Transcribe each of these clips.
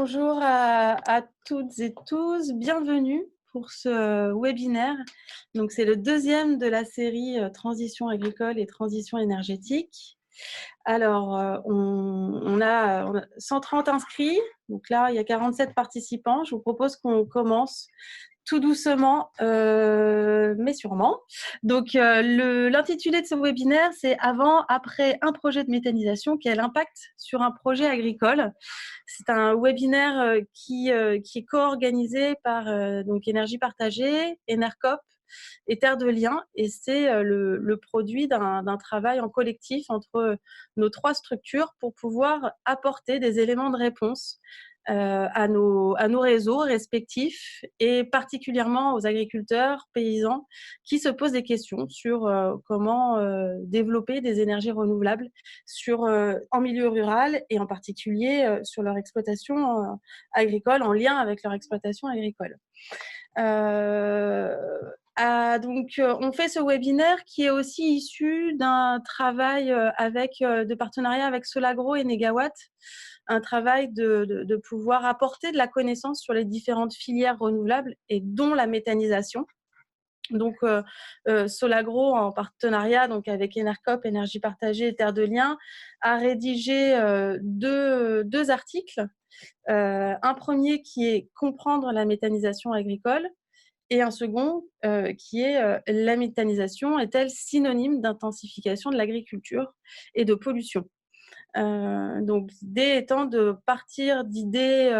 Bonjour à toutes et tous, bienvenue pour ce webinaire. Donc, c'est le deuxième de la série Transition agricole et transition énergétique. Alors, on a 130 inscrits, donc là, il y a 47 participants. Je vous propose qu'on commence tout doucement, mais sûrement. Donc, l'intitulé de ce webinaire, c'est « Avant, après un projet de méthanisation, quel impact sur un projet agricole ?» C'est un webinaire qui est co-organisé par donc Énergie Partagée, Enercop et Terre de Liens, et c'est le produit d'un travail en collectif entre nos trois structures pour pouvoir apporter des éléments de réponse à nos réseaux respectifs et particulièrement aux agriculteurs, paysans qui se posent des questions sur comment développer des énergies renouvelables en milieu rural et en particulier sur leur exploitation agricole, en lien avec leur exploitation agricole. Donc, on fait ce webinaire qui est aussi issu d'un travail de partenariat avec Solagro et Negawatt, un travail de pouvoir apporter de la connaissance sur les différentes filières renouvelables et dont la méthanisation. Donc, Solagro, en partenariat donc, avec Enercop, Énergie Partagée et Terre de Liens, a rédigé deux articles. Un premier qui est « Comprendre la méthanisation agricole » et un second qui est « La méthanisation est-elle synonyme d'intensification de l'agriculture et de pollution ?» Donc, l'idée étant de partir d'idées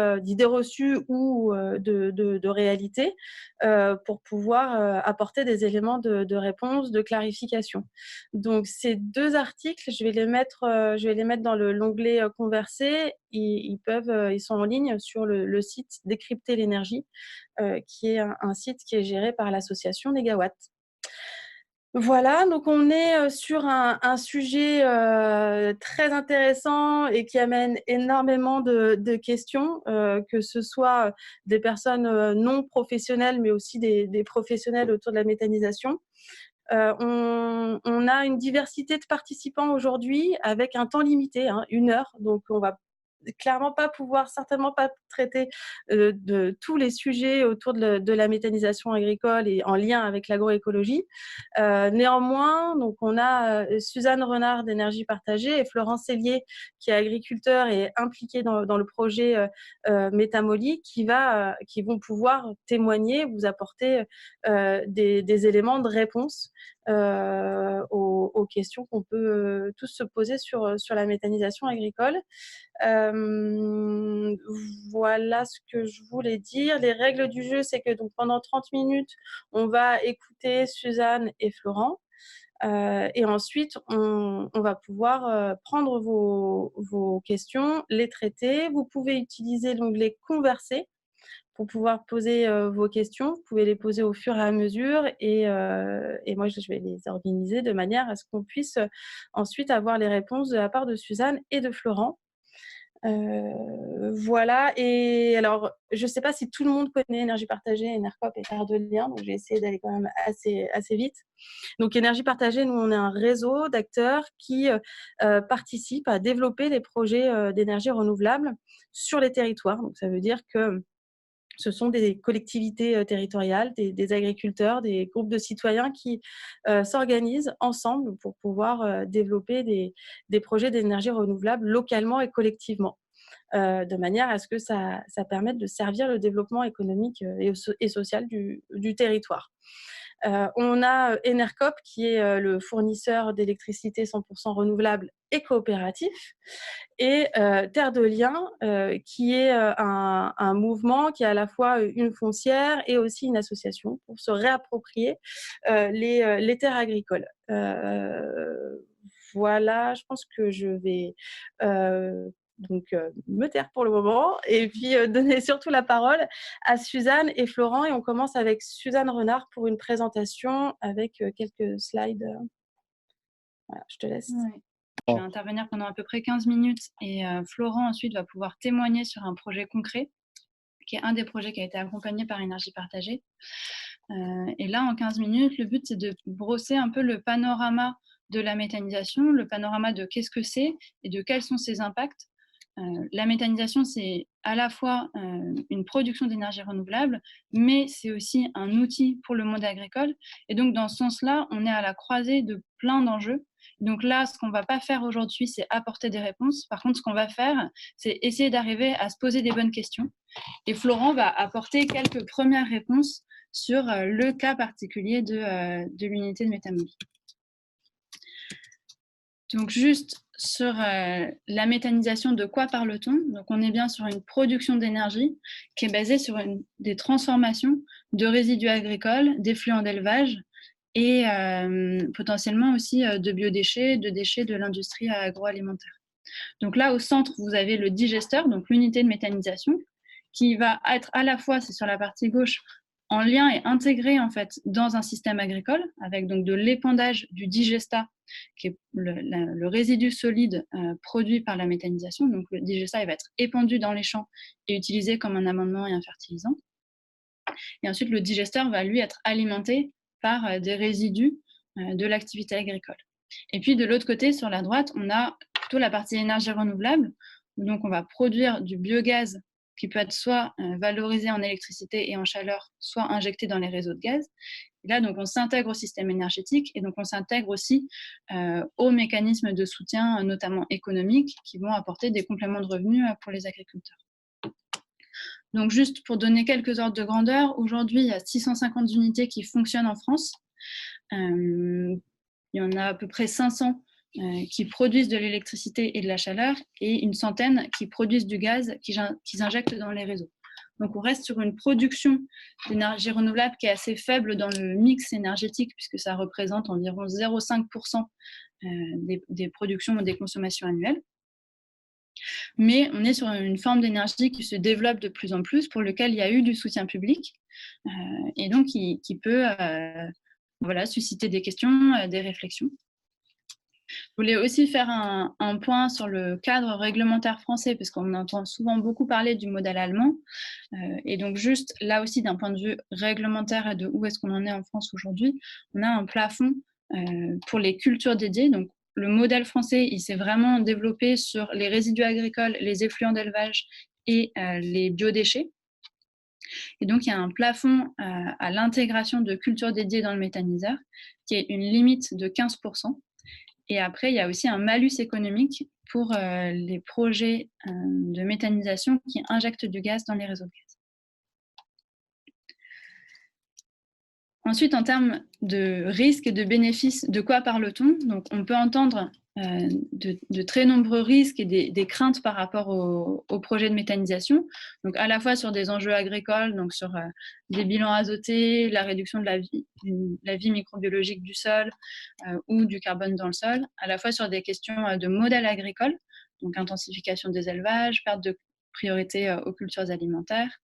reçues ou de réalités pour pouvoir apporter des éléments de réponse, de clarification. Donc, ces deux articles, je vais les mettre dans l'onglet Converser. Ils sont en ligne sur le site Décrypter l'énergie, qui est un site qui est géré par l'association Negawatt. Voilà, donc on est sur un sujet très intéressant et qui amène énormément de questions, que ce soit des personnes non professionnelles, mais aussi des professionnels autour de la méthanisation. On a une diversité de participants aujourd'hui avec un temps limité, 1 heure, donc on va clairement certainement pas traiter de tous les sujets autour de la méthanisation agricole et en lien avec l'agroécologie. Néanmoins, donc on a Suzanne Renard d'Énergie Partagée et Florence Cellier, qui est agriculteur et impliquée dans le projet Métamoli, qui vont pouvoir témoigner, vous apporter des éléments de réponse aux questions qu'on peut tous se poser sur la méthanisation agricole. Voilà ce que je voulais dire. Les règles du jeu, c'est que donc, pendant 30 minutes, on va écouter Suzanne et Florent. Et ensuite, on va pouvoir prendre vos questions, les traiter. Vous pouvez utiliser l'onglet « Converser » pour pouvoir poser vos questions. Vous pouvez les poser au fur et à mesure et moi, je vais les organiser de manière à ce qu'on puisse ensuite avoir les réponses de la part de Suzanne et de Florent. Voilà, et alors, je ne sais pas si tout le monde connaît Énergie Partagée, Enercop et Terre de Liens, donc j'ai essayé d'aller quand même assez vite. Donc, Énergie Partagée, nous, on est un réseau d'acteurs qui participent à développer des projets d'énergie renouvelable sur les territoires. Donc, ça veut dire que ce sont des collectivités territoriales, des agriculteurs, des groupes de citoyens qui s'organisent ensemble pour pouvoir développer des projets d'énergie renouvelable localement et collectivement, de manière à ce que ça permette de servir le développement économique et social du territoire. On a Enercop, qui est le fournisseur d'électricité 100% renouvelable et coopératif, et Terre de Liens, qui est un mouvement qui est à la fois une foncière et aussi une association pour se réapproprier les terres agricoles. Voilà, je pense que je vais me taire pour le moment et puis donner surtout la parole à Suzanne et Florent, et on commence avec Suzanne Renard pour une présentation avec quelques slides. Voilà, je te laisse. Ouais. Je vais intervenir pendant à peu près 15 minutes et Florent ensuite va pouvoir témoigner sur un projet concret qui est un des projets qui a été accompagné par Énergie Partagée. Et là, en 15 minutes, le but, c'est de brosser un peu le panorama de la méthanisation, le panorama de qu'est-ce que c'est et de quels sont ses impacts. La méthanisation, c'est à la fois une production d'énergie renouvelable, mais c'est aussi un outil pour le monde agricole. Et donc, dans ce sens-là, on est à la croisée de plein d'enjeux. Donc là, ce qu'on ne va pas faire aujourd'hui, c'est apporter des réponses. Par contre, ce qu'on va faire, c'est essayer d'arriver à se poser des bonnes questions. Et Florent va apporter quelques premières réponses sur le cas particulier de l'unité de Métamolie. Donc juste sur la méthanisation, de quoi parle-t-on? Donc on est bien sur une production d'énergie qui est basée sur des transformations de résidus agricoles, d'effluents d'élevage et potentiellement aussi de biodéchets, de déchets de l'industrie agroalimentaire. Donc là, au centre, vous avez le digesteur, donc l'unité de méthanisation, qui va être à la fois, c'est sur la partie gauche, en lien et intégré en fait dans un système agricole, avec donc de l'épandage du digestat, qui est le résidu solide produit par la méthanisation. Donc le digestat, il va être épandu dans les champs et utilisé comme un amendement et un fertilisant. Et ensuite, le digesteur va lui être alimenté par des résidus de l'activité agricole. Et puis de l'autre côté, sur la droite, on a plutôt la partie énergie renouvelable. Donc on va produire du biogaz qui peut être soit valorisé en électricité et en chaleur, soit injecté dans les réseaux de gaz. Et là, donc, on s'intègre au système énergétique et donc on s'intègre aussi aux mécanismes de soutien, notamment économiques, qui vont apporter des compléments de revenus pour les agriculteurs. Donc, juste pour donner quelques ordres de grandeur, aujourd'hui, il y a 650 unités qui fonctionnent en France. Il y en a à peu près 500 qui produisent de l'électricité et de la chaleur et une centaine qui produisent du gaz qu'ils injectent dans les réseaux. Donc on reste sur une production d'énergie renouvelable qui est assez faible dans le mix énergétique puisque ça représente environ 0,5% des productions ou des consommations annuelles. Mais on est sur une forme d'énergie qui se développe de plus en plus, pour lequel il y a eu du soutien public et donc qui peut susciter des questions, des réflexions. Je voulais aussi faire un point sur le cadre réglementaire français, parce qu'on entend souvent beaucoup parler du modèle allemand. Et donc juste là aussi, d'un point de vue réglementaire et de où est-ce qu'on en est en France aujourd'hui, on a un plafond pour les cultures dédiées. Donc le modèle français, il s'est vraiment développé sur les résidus agricoles, les effluents d'élevage et les biodéchets. Et donc, il y a un plafond à l'intégration de cultures dédiées dans le méthaniseur, qui est une limite de 15%. Et après, il y a aussi un malus économique pour les projets de méthanisation qui injectent du gaz dans les réseaux de gaz. Ensuite, en termes de risques et de bénéfices, de quoi parle-t-on? Donc, on peut entendre de très nombreux risques et des craintes par rapport au projet de méthanisation. Donc, à la fois sur des enjeux agricoles, donc sur des bilans azotés, la réduction de la vie microbiologique du sol ou du carbone dans le sol, à la fois sur des questions de modèle agricole, donc intensification des élevages, perte de priorité aux cultures alimentaires,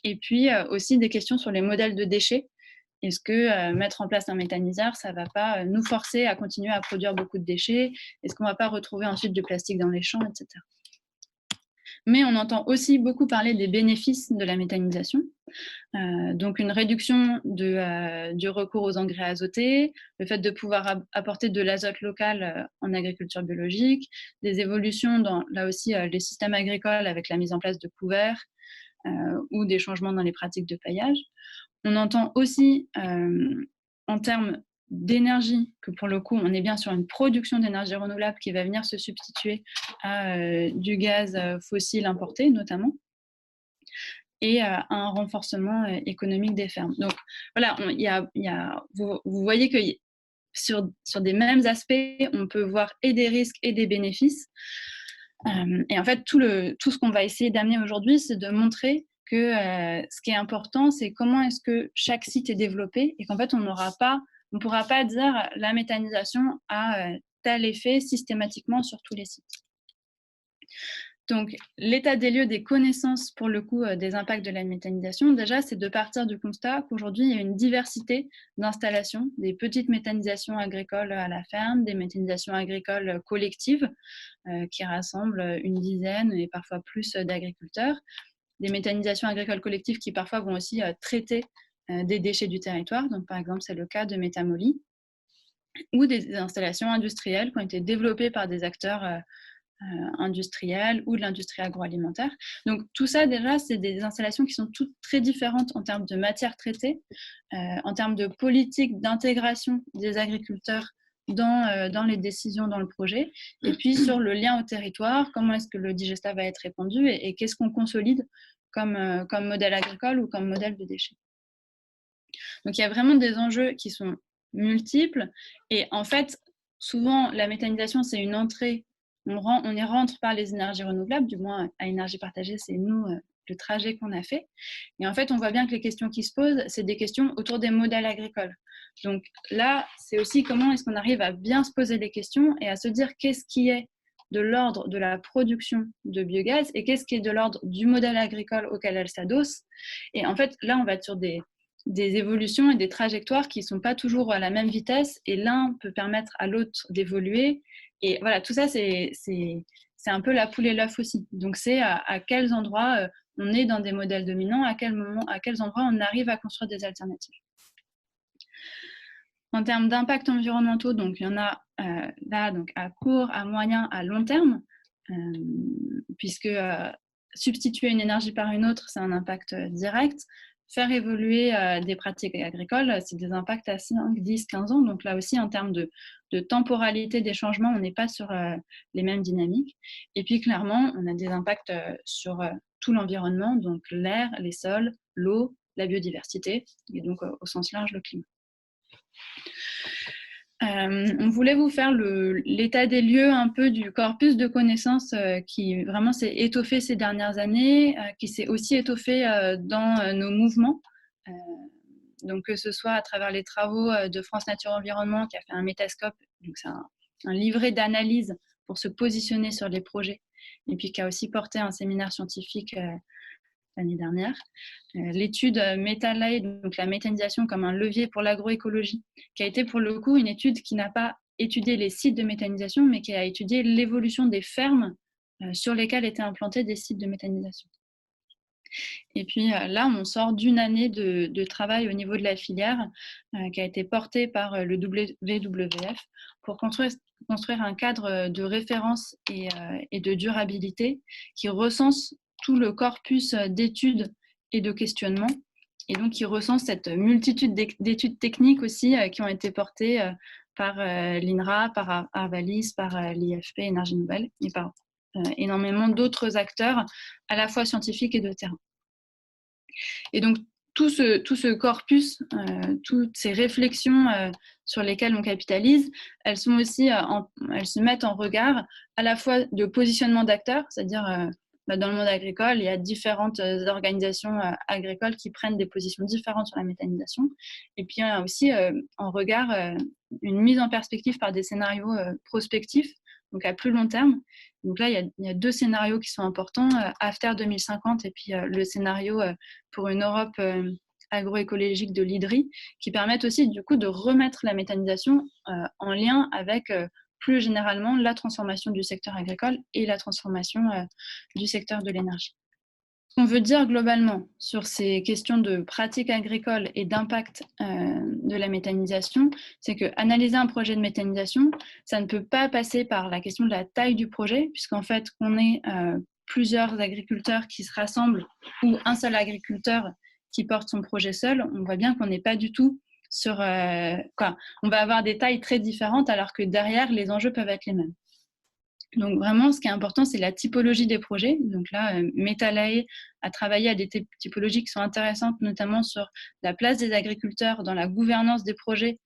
et puis aussi des questions sur les modèles de déchets. Est-ce que mettre en place un méthaniseur, ça ne va pas nous forcer à continuer à produire beaucoup de déchets? Est-ce qu'on ne va pas retrouver ensuite du plastique dans les champs, etc. Mais on entend aussi beaucoup parler des bénéfices de la méthanisation. Donc une réduction du recours aux engrais azotés, le fait de pouvoir apporter de l'azote local en agriculture biologique, des évolutions dans, là aussi, les systèmes agricoles avec la mise en place de couverts ou des changements dans les pratiques de paillage. On entend aussi en termes d'énergie que pour le coup, on est bien sur une production d'énergie renouvelable qui va venir se substituer à du gaz fossile importé notamment, et un renforcement économique des fermes. Donc voilà, vous voyez que sur des mêmes aspects, on peut voir et des risques et des bénéfices. Et en fait, tout ce qu'on va essayer d'amener aujourd'hui, c'est de montrer que ce qui est important, c'est comment est-ce que chaque site est développé et qu'en fait, on ne pourra pas dire la méthanisation a tel effet systématiquement sur tous les sites. Donc, l'état des lieux des connaissances, pour le coup, des impacts de la méthanisation, déjà, c'est de partir du constat qu'aujourd'hui, il y a une diversité d'installations, des petites méthanisations agricoles à la ferme, des méthanisations agricoles collectives qui rassemblent une dizaine et parfois plus d'agriculteurs, des méthanisations agricoles collectives qui parfois vont aussi traiter des déchets du territoire. Donc, par exemple, c'est le cas de Métamolie, ou des installations industrielles qui ont été développées par des acteurs industrielle ou de l'industrie agroalimentaire. Donc tout ça déjà, c'est des installations qui sont toutes très différentes en termes de matières traitées, en termes de politique d'intégration des agriculteurs dans les décisions dans le projet, et puis sur le lien au territoire, comment est-ce que le digestat va être répandu et qu'est-ce qu'on consolide comme modèle agricole ou comme modèle de déchets. Donc il y a vraiment des enjeux qui sont multiples, et en fait, souvent la méthanisation, c'est une entrée, on y rentre par les énergies renouvelables, du moins à énergie partagée, c'est nous le trajet qu'on a fait. Et en fait, on voit bien que les questions qui se posent, c'est des questions autour des modèles agricoles. Donc là, c'est aussi comment est-ce qu'on arrive à bien se poser les questions et à se dire qu'est-ce qui est de l'ordre de la production de biogaz et qu'est-ce qui est de l'ordre du modèle agricole auquel elle s'adosse. Et en fait, là, on va être sur des évolutions et des trajectoires qui ne sont pas toujours à la même vitesse, et l'un peut permettre à l'autre d'évoluer. Et voilà, tout ça, c'est un peu la poule et l'œuf aussi. Donc, c'est à quels endroits on est dans des modèles dominants, à quels endroits on arrive à construire des alternatives. En termes d'impact environnementaux, donc il y en a là donc à court, à moyen, à long terme, puisque substituer une énergie par une autre, c'est un impact direct. Faire évoluer des pratiques agricoles, c'est des impacts à 5, 10, 15 ans. Donc là aussi, en termes de temporalité des changements, on n'est pas sur les mêmes dynamiques. Et puis clairement, on a des impacts sur tout l'environnement, donc l'air, les sols, l'eau, la biodiversité, et donc au sens large, le climat. On voulait vous faire l'état des lieux un peu du corpus de connaissances qui vraiment s'est étoffé ces dernières années, qui s'est aussi étoffé dans nos mouvements. Donc que ce soit à travers les travaux de France Nature Environnement qui a fait un métascope, donc c'est un livret d'analyse pour se positionner sur les projets, et puis qui a aussi porté un séminaire scientifique l'année dernière. L'étude Metalae, donc la méthanisation comme un levier pour l'agroécologie, qui a été pour le coup une étude qui n'a pas étudié les sites de méthanisation, mais qui a étudié l'évolution des fermes sur lesquelles étaient implantés des sites de méthanisation. Et puis là, on sort d'une année de travail au niveau de la filière qui a été portée par le WWF pour construire un cadre de référence et de durabilité qui recense tout le corpus d'études et de questionnements, et donc qui recense cette multitude d'études techniques aussi qui ont été portées par l'INRA, par Arvalis, par l'IFP Énergie Nouvelle, et par énormément d'autres acteurs, à la fois scientifiques et de terrain. Et donc, tout ce corpus, toutes ces réflexions sur lesquelles on capitalise, elles sont aussi, elles se mettent en regard à la fois de positionnement d'acteurs, c'est-à-dire dans le monde agricole, il y a différentes organisations agricoles qui prennent des positions différentes sur la méthanisation, et puis il y a aussi en regard une mise en perspective par des scénarios prospectifs, donc à plus long terme. Donc là, il y a deux scénarios qui sont importants, After 2050 et puis le scénario pour une Europe agroécologique de l'IDRI, qui permettent aussi du coup de remettre la méthanisation en lien avec plus généralement la transformation du secteur agricole et la transformation du secteur de l'énergie. Ce qu'on veut dire globalement sur ces questions de pratique agricole et d'impact de la méthanisation, c'est qu'analyser un projet de méthanisation, ça ne peut pas passer par la question de la taille du projet, puisqu'en fait, qu'on ait plusieurs agriculteurs qui se rassemblent ou un seul agriculteur qui porte son projet seul, on voit bien qu'on n'est pas du tout sur... on va avoir des tailles très différentes alors que derrière, les enjeux peuvent être les mêmes. Donc vraiment, ce qui est important, c'est la typologie des projets. Donc là, Metalae a travaillé à des typologies qui sont intéressantes, notamment sur la place des agriculteurs dans la gouvernance des projets.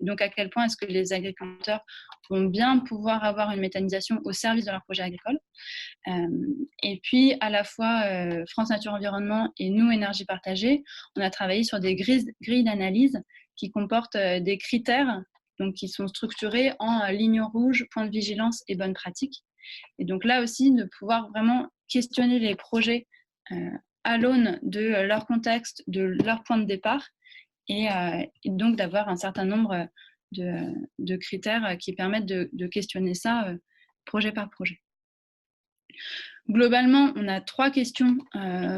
Donc à quel point est-ce que les agriculteurs vont bien pouvoir avoir une méthanisation au service de leur projet agricole. Et puis à la fois France Nature Environnement et nous, Énergie Partagée, on a travaillé sur des grilles d'analyse qui comportent des critères, donc qui sont structurés en lignes rouges, points de vigilance et bonnes pratiques. Et donc là aussi, de pouvoir vraiment questionner les projets à l'aune de leur contexte, de leur point de départ, et donc d'avoir un certain nombre de critères qui permettent de questionner ça projet par projet. Globalement, on a 3 questions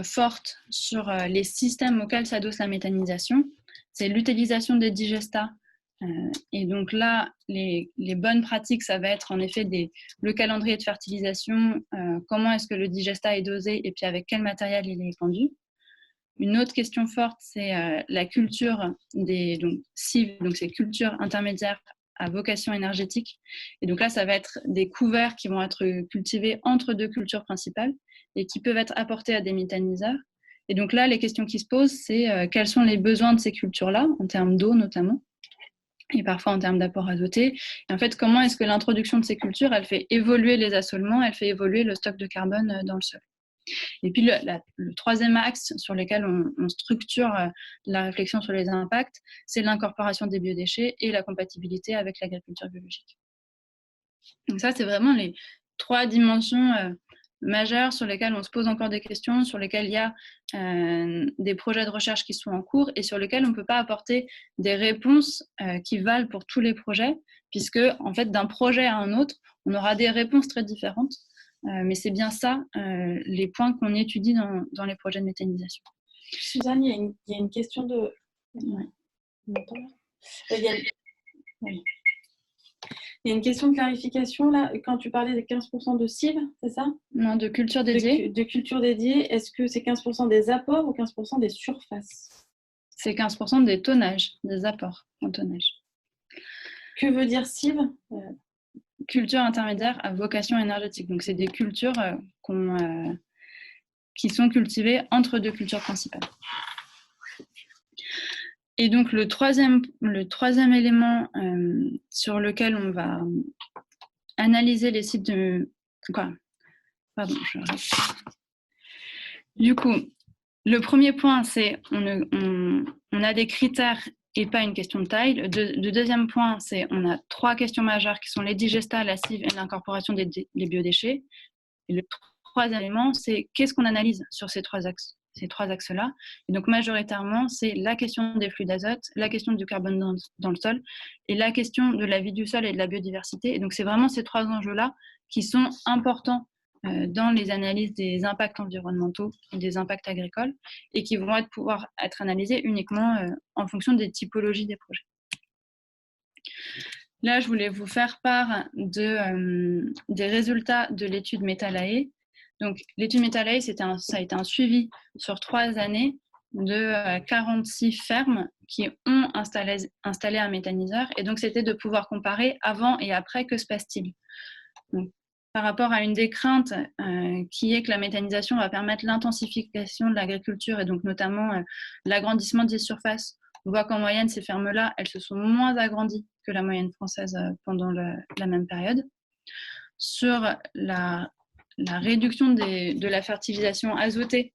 fortes sur les systèmes auxquels s'adosse la méthanisation. C'est l'utilisation des digestats Et donc là, les bonnes pratiques, ça va être en effet le calendrier de fertilisation, comment est-ce que le digestat est dosé et puis avec quel matériel il est pendu. Une autre question forte, c'est la culture des cives, donc c'est cultures intermédiaires à vocation énergétique. Et donc là, ça va être des couverts qui vont être cultivés entre deux cultures principales et qui peuvent être apportés à des méthaniseurs. Et donc là, les questions qui se posent, c'est quels sont les besoins de ces cultures-là, en termes d'eau notamment, et parfois en termes d'apport azoté. Et en fait, comment est-ce que l'introduction de ces cultures, elle fait évoluer les assolements, elle fait évoluer le stock de carbone dans le sol. Et puis le troisième axe sur lequel on structure la réflexion sur les impacts, c'est l'incorporation des biodéchets et la compatibilité avec l'agriculture biologique. Donc ça, c'est vraiment les trois dimensions majeures sur lesquelles on se pose encore des questions, sur lesquelles il y a des projets de recherche qui sont en cours et sur lesquels on ne peut pas apporter des réponses qui valent pour tous les projets, puisque en fait, d'un projet à un autre, on aura des réponses très différentes. Mais c'est bien ça, les points qu'on étudie dans les projets de méthanisation. Suzanne, il y a une question de... Ouais. Il y a une question de clarification là, quand tu parlais des 15% de cives, c'est ça? Non, de culture dédiée. De culture dédiée, est-ce que c'est 15% des apports ou 15% des surfaces? C'est 15% des tonnages, des apports en tonnage. Que veut dire cive? Culture intermédiaire à vocation énergétique. Donc, c'est des cultures qui sont cultivées entre deux cultures principales. Et donc, le troisième élément sur lequel on va analyser les sites de... Quoi? Pardon, je répète. Du coup, le premier point, c'est on a des critères et pas une question de taille. Le deuxième point, c'est on a trois questions majeures qui sont les digestats, la cive et l'incorporation des biodéchets. Et le troisième élément, c'est qu'est-ce qu'on analyse sur ces trois axes-là. Et donc majoritairement, c'est la question des flux d'azote, la question du carbone dans le sol et la question de la vie du sol et de la biodiversité. Et donc c'est vraiment ces trois enjeux-là qui sont importants dans les analyses des impacts environnementaux et des impacts agricoles et qui vont pouvoir être analysés uniquement en fonction des typologies des projets. Là, je voulais vous faire part des résultats de l'étude Metalae. Donc, l'étude Metalae, ça a été un suivi sur 3 années de 46 fermes qui ont installé un méthaniseur. Et donc, c'était de pouvoir comparer avant et après, que se passe-t-il. Donc, par rapport à une des craintes qui est que la méthanisation va permettre l'intensification de l'agriculture et donc notamment l'agrandissement des surfaces. On voit qu'en moyenne, ces fermes-là, elles se sont moins agrandies que la moyenne française pendant la même période. Sur la réduction de la fertilisation azotée,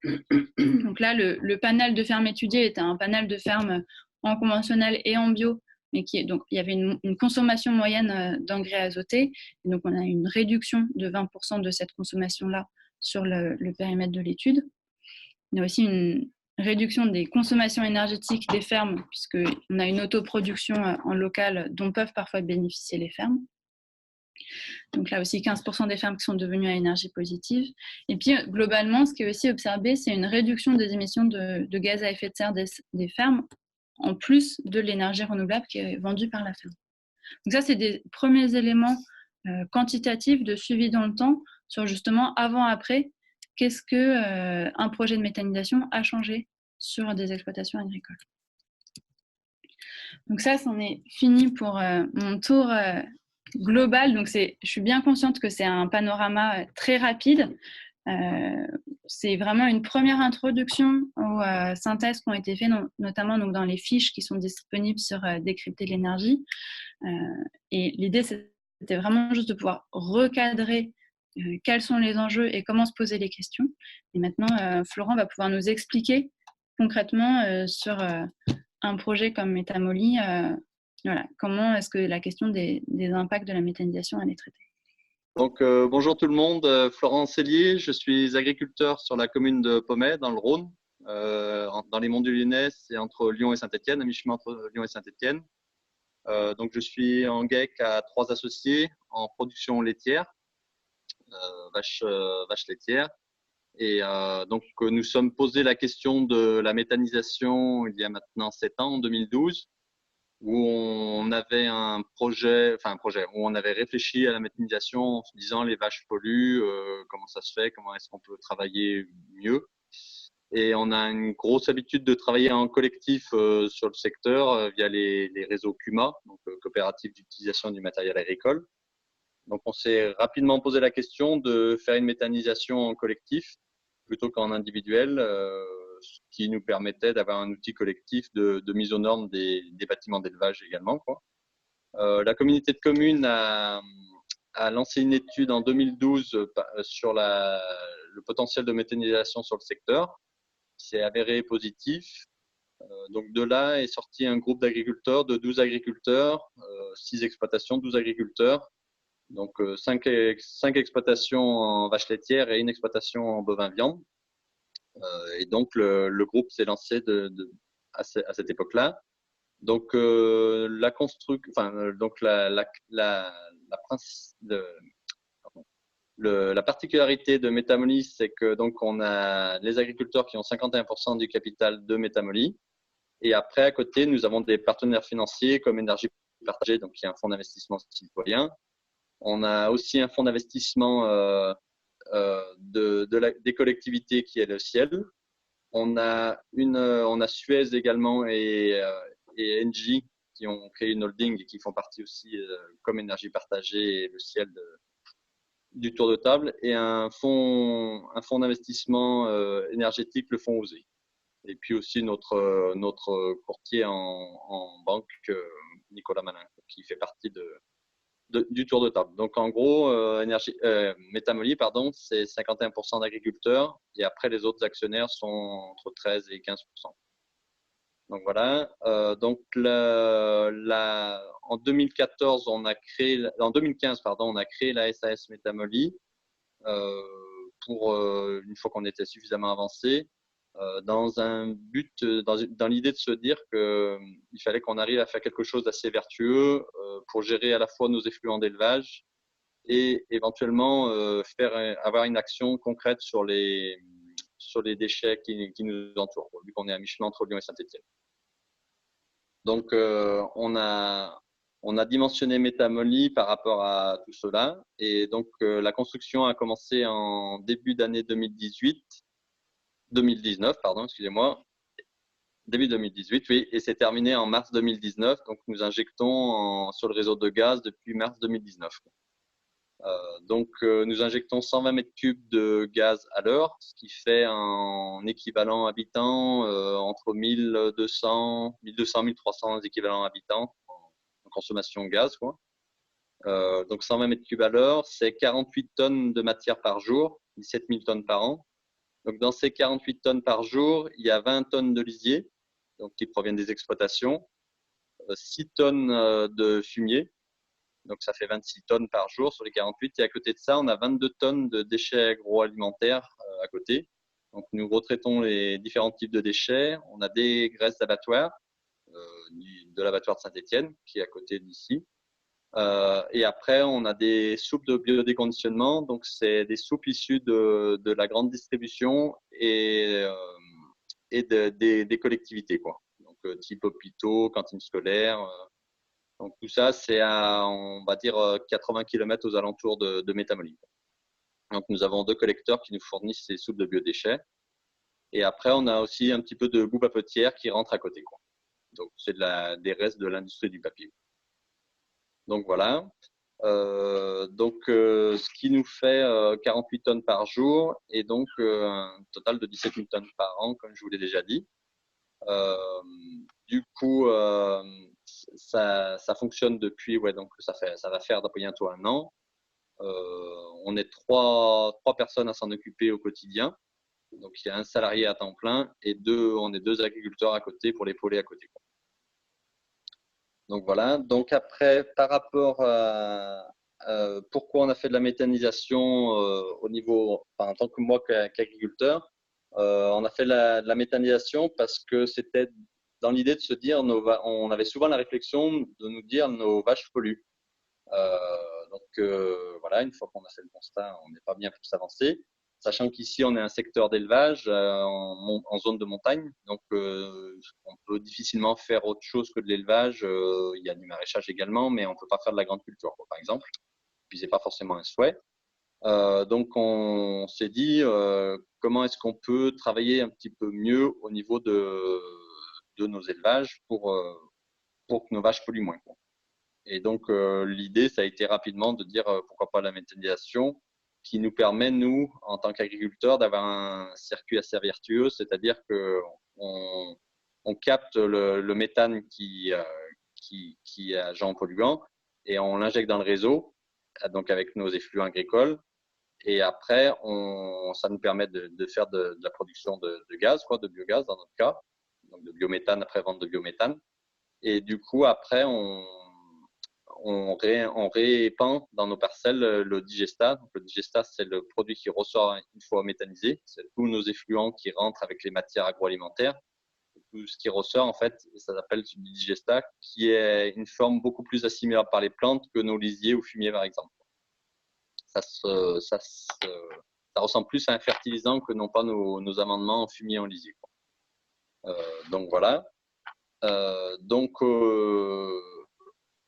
donc là, le panel de fermes étudiées était un panel de fermes en conventionnel et en bio, mais donc il y avait une consommation moyenne d'engrais azotés. Et donc, on a une réduction de 20% de cette consommation-là sur le périmètre de l'étude. Il y a aussi une réduction des consommations énergétiques des fermes, puisqu'on a une autoproduction en local dont peuvent parfois bénéficier les fermes. Donc là aussi, 15% des fermes qui sont devenues à énergie positive. Et puis, globalement, ce qui est aussi observé, c'est une réduction des émissions de gaz à effet de serre des fermes, en plus de l'énergie renouvelable qui est vendue par la ferme. Donc ça, c'est des premiers éléments quantitatifs de suivi dans le temps sur justement avant-après, qu'est-ce qu'un projet de méthanisation a changé sur des exploitations agricoles. Donc ça, c'en est fini pour mon tour global. Donc je suis bien consciente que c'est un panorama très rapide. C'est vraiment une première introduction aux synthèses qui ont été faites, notamment donc, dans les fiches qui sont disponibles sur Décrypter l'énergie. Et l'idée, c'était vraiment juste de pouvoir recadrer quels sont les enjeux et comment se poser les questions. Et maintenant, Florent va pouvoir nous expliquer concrètement sur un projet comme Métamoly, voilà, comment est-ce que la question des impacts de la méthanisation elle est traitée. Donc, bonjour tout le monde, Florent Cellier, je suis agriculteur sur la commune de Pomey, dans le Rhône, dans les monts du Lyonnais, c'est entre Lyon et Saint-Étienne, à mi-chemin entre Lyon et Saint-Étienne. Donc, je suis en GEC à 3 associés en production laitière, vaches laitières. Et donc, nous sommes posé la question de la méthanisation il y a maintenant 7 ans, en 2012. où on avait un projet, où on avait réfléchi à la méthanisation en se disant les vaches polluent, comment ça se fait, comment est-ce qu'on peut travailler mieux. Et on a une grosse habitude de travailler en collectif sur le secteur via les réseaux CUMA, donc coopératives d'utilisation du matériel agricole. Donc on s'est rapidement posé la question de faire une méthanisation en collectif plutôt qu'en individuel, ce qui nous permettait d'avoir un outil collectif de mise aux normes des bâtiments d'élevage également, quoi. La communauté de communes a lancé une étude en 2012 sur le potentiel de méthanisation sur le secteur, qui s'est avéré positif. Donc de là est sorti un groupe d'agriculteurs, de 12 agriculteurs, 6 exploitations, 12 agriculteurs. Donc 5 exploitations en vaches laitières et une exploitation en bovin viande. Et donc le groupe s'est lancé à cette époque-là. Donc la particularité de Métamoly, c'est que donc on a les agriculteurs qui ont 51% du capital de Métamoly. Et après, à côté, nous avons des partenaires financiers comme Énergie Partagée, donc qui est un fonds d'investissement citoyen. On a aussi un fonds d'investissement des collectivités qui est le Ciel. On a Suez également et Engie qui ont créé une holding et qui font partie aussi comme Énergie Partagée et le Ciel du tour de table, et un fonds d'investissement énergétique, le fonds OSE. Et puis aussi notre courtier en banque, Nicolas Malin, qui fait partie du tour de table. Donc en gros, Métamoly, c'est 51% d'agriculteurs, et après les autres actionnaires sont entre 13 et 15%. Donc voilà. Donc en 2015, on a créé la SAS Métamoly pour une fois qu'on était suffisamment avancé, dans un but, dans l'idée de se dire qu'il fallait qu'on arrive à faire quelque chose d'assez vertueux pour gérer à la fois nos effluents d'élevage et éventuellement avoir une action concrète sur les déchets qui nous entourent, vu qu'on est à mi-chemin entre Lyon et Saint-Étienne. Donc on a dimensionné Métamoly par rapport à tout cela, et donc la construction a commencé en début d'année 2019, excusez-moi, début 2018, oui, et c'est terminé en mars 2019. Donc, nous injectons sur le réseau de gaz depuis mars 2019. Donc, nous injectons 120 mètres cubes de gaz à l'heure, ce qui fait en équivalent habitant entre 1200 et 1300 équivalents habitants en consommation de gaz, quoi. Donc, 120 mètres cubes à l'heure, c'est 48 tonnes de matière par jour, 17 000 tonnes par an. Donc, dans ces 48 tonnes par jour, il y a 20 tonnes de lisier, donc qui proviennent des exploitations, 6 tonnes de fumier, donc ça fait 26 tonnes par jour sur les 48. Et à côté de ça, on a 22 tonnes de déchets agroalimentaires à côté. Donc, nous retraitons les différents types de déchets. On a des graisses d'abattoir, de l'abattoir de Saint-Étienne, qui est à côté d'ici. Et après, on a des soupes de biodéconditionnement. Donc, c'est des soupes issues de la grande distribution et des collectivités, quoi. Donc, type hôpitaux, cantines scolaires. Donc, tout ça, c'est à, on va dire, 80 km aux alentours de Métamoly. Donc, nous avons 2 collecteurs qui nous fournissent ces soupes de biodéchets. Et après, on a aussi un petit peu de boue papetière qui rentre à côté, quoi. Donc, c'est des restes de l'industrie du papier. Donc, voilà. Ce qui nous fait 48 tonnes par jour, et donc un total de 17 000 tonnes par an, comme je vous l'ai déjà dit. Du coup, ça fonctionne depuis, donc ça va faire bientôt 1 an. On est trois personnes à s'en occuper au quotidien. Donc, il y a un salarié à temps plein et on est 2 agriculteurs à côté pour l'épauler à côté, quoi. Donc voilà. Donc après, par rapport à pourquoi on a fait de la méthanisation au niveau, en tant que moi qu'agriculteur, on a fait de la méthanisation parce que c'était dans l'idée de se dire, on avait souvent la réflexion de nous dire nos vaches polluent. Voilà, une fois qu'on a fait le constat, on n'est pas bien plus avancé. sachant qu'ici, on est un secteur d'élevage en zone de montagne. Donc, on peut difficilement faire autre chose que de l'élevage. Il y a du maraîchage également, mais on ne peut pas faire de la grande culture, quoi, par exemple. Puis, ce n'est pas forcément un souhait. Donc, on s'est dit comment est-ce qu'on peut travailler un petit peu mieux au niveau de nos élevages pour que nos vaches polluent moins, quoi. Et donc, l'idée, ça a été rapidement de dire pourquoi pas la méthanisation, qui nous permet, nous, en tant qu'agriculteurs, d'avoir un circuit assez vertueux, c'est-à-dire qu'on capte le méthane qui est agent polluant et on l'injecte dans le réseau, donc avec nos effluents agricoles. Et après, ça nous permet de faire de la production de gaz, quoi, de biogaz dans notre cas, donc de biométhane après vente de biométhane. Et du coup, après, on répand dans nos parcelles le digestat. Donc, le digestat, c'est le produit qui ressort une fois méthanisé. C'est tous nos effluents qui rentrent avec les matières agroalimentaires. Tout ce qui ressort, en fait, ça s'appelle du digestat, qui est une forme beaucoup plus assimilable par les plantes que nos lisiers ou fumiers, par exemple. Ça ressemble plus à un fertilisant que non pas nos amendements en fumier en lisier, quoi. Donc voilà.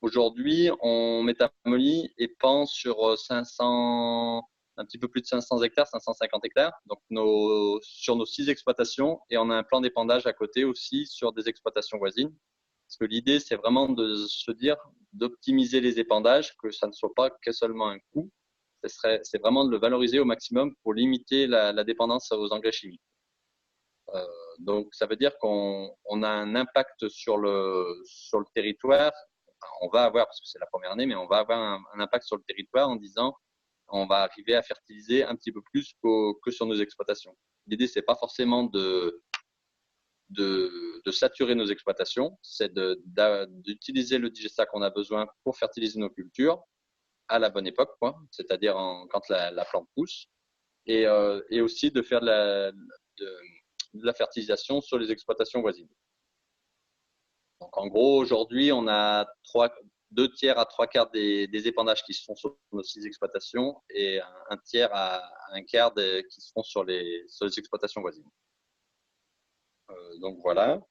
Aujourd'hui, on métamolie et pend sur 500, un petit peu plus de 500 hectares, 550 hectares, donc sur nos 6 exploitations, et on a un plan d'épandage à côté aussi sur des exploitations voisines. Parce que l'idée, c'est vraiment de se dire d'optimiser les épandages, que ça ne soit pas que seulement un coût. C'est vraiment de le valoriser au maximum pour limiter la dépendance aux engrais chimiques. Donc, ça veut dire qu'on a un impact sur le territoire. Enfin, on va avoir, parce que c'est la première année, mais on va avoir un impact sur le territoire en disant on va arriver à fertiliser un petit peu plus que sur nos exploitations. L'idée, c'est pas forcément de saturer nos exploitations, c'est d'utiliser le digestat qu'on a besoin pour fertiliser nos cultures à la bonne époque, quoi, c'est-à-dire quand la plante pousse, et aussi de faire de la fertilisation sur les exploitations voisines. Donc, en gros, aujourd'hui, on a 2 tiers à 3 quarts des épandages qui se font sur nos 6 exploitations et un tiers à un quart qui se font sur les exploitations voisines. Donc, voilà.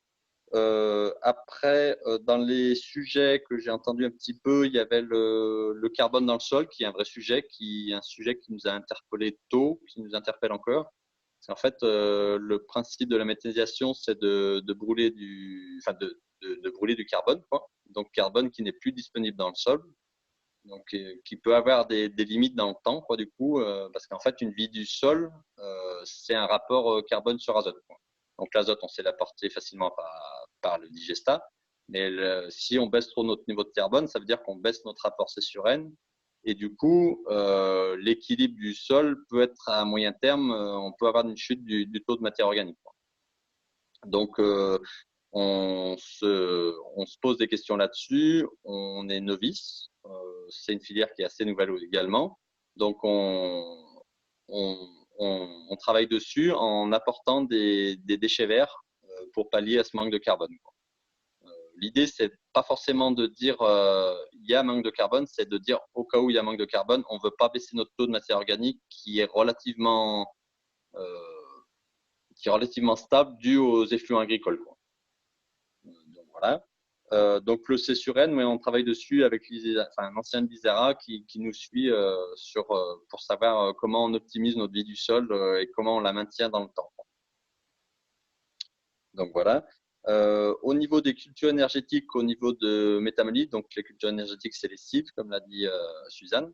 Après, dans les sujets que j'ai entendus un petit peu, il y avait le carbone dans le sol, qui est un vrai sujet, un sujet qui nous a interpellés tôt, qui nous interpelle encore. En fait, le principe de la méthanisation, c'est de brûler brûler du carbone, quoi. Donc carbone qui n'est plus disponible dans le sol, donc qui peut avoir des limites dans le temps, quoi, du coup, parce qu'en fait, une vie du sol, c'est un rapport carbone sur azote, quoi. Donc l'azote, on sait l'apporter facilement par le digestat, mais si on baisse trop notre niveau de carbone, ça veut dire qu'on baisse notre rapport C sur N. Et du coup, l'équilibre du sol peut être à moyen terme, on peut avoir une chute du taux de matière organique, quoi. Donc, on se pose des questions là-dessus. On est novice. C'est une filière qui est assez nouvelle également. Donc, on travaille dessus en apportant des déchets verts pour pallier à ce manque de carbone, quoi. L'idée, c'est pas forcément de dire il y a un manque de carbone, c'est de dire au cas où il y a un manque de carbone, on ne veut pas baisser notre taux de matière organique qui est relativement stable dû aux effluents agricoles, quoi. Donc voilà. Donc le C sur N, mais on travaille dessus avec un ancien de l'ISERA qui nous suit pour savoir comment on optimise notre vie du sol et comment on la maintient dans le temps. Donc voilà. Au niveau des cultures énergétiques, au niveau de métamolie, donc les cultures énergétiques, c'est les cives, comme l'a dit Suzanne.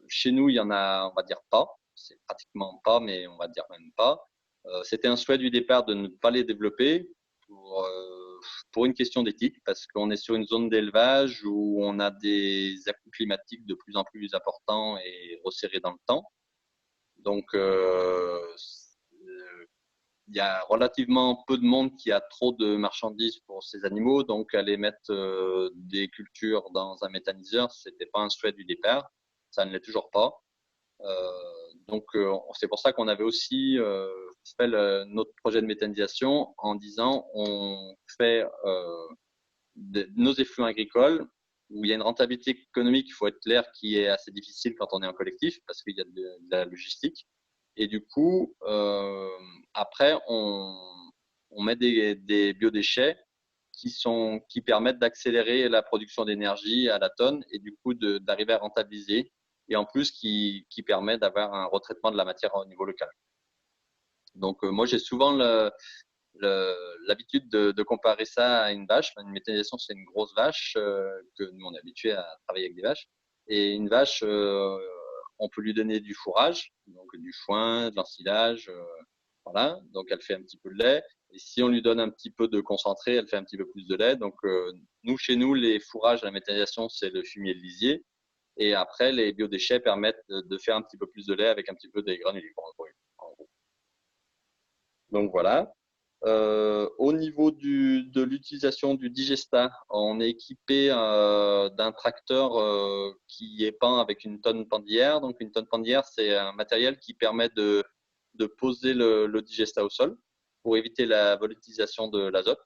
Chez nous, il y en a, on va dire pas. C'est pratiquement pas, mais on va dire même pas. C'était un souhait du départ de ne pas les développer pour une question d'éthique, parce qu'on est sur une zone d'élevage où on a des à-coups climatiques de plus en plus importants et resserrés dans le temps. Donc, il y a relativement peu de monde qui a trop de marchandises pour ces animaux, donc aller mettre des cultures dans un méthaniseur, c'était pas un souhait du départ, ça ne l'est toujours pas. Donc c'est pour ça qu'on avait aussi fait notre projet de méthanisation en disant on fait nos effluents agricoles où il y a une rentabilité économique, il faut être clair, qui est assez difficile quand on est en collectif parce qu'il y a de la logistique. Et du coup, après, on met des biodéchets qui permettent d'accélérer la production d'énergie à la tonne et du coup d'arriver à rentabiliser et en plus qui permet d'avoir un retraitement de la matière au niveau local. Donc moi j'ai souvent l'habitude de comparer ça à une vache. Une méthanisation, c'est une grosse vache que nous on est habitué à travailler avec des vaches. Et une vache, on peut lui donner du fourrage, donc du foin, de l'ensilage, voilà. Donc elle fait un petit peu de lait. Et si on lui donne un petit peu de concentré, elle fait un petit peu plus de lait. Donc nous, chez nous, les fourrages à la méthanisation, c'est le fumier de lisier. Et après, les biodéchets permettent de faire un petit peu plus de lait avec un petit peu des granulés. En gros. Donc voilà. Au niveau de l'utilisation du digesta, on est équipé d'un tracteur qui est peint avec une tonne pendière. Donc une tonne pendière, c'est un matériel qui permet de poser le digesta au sol pour éviter la volatilisation de l'azote.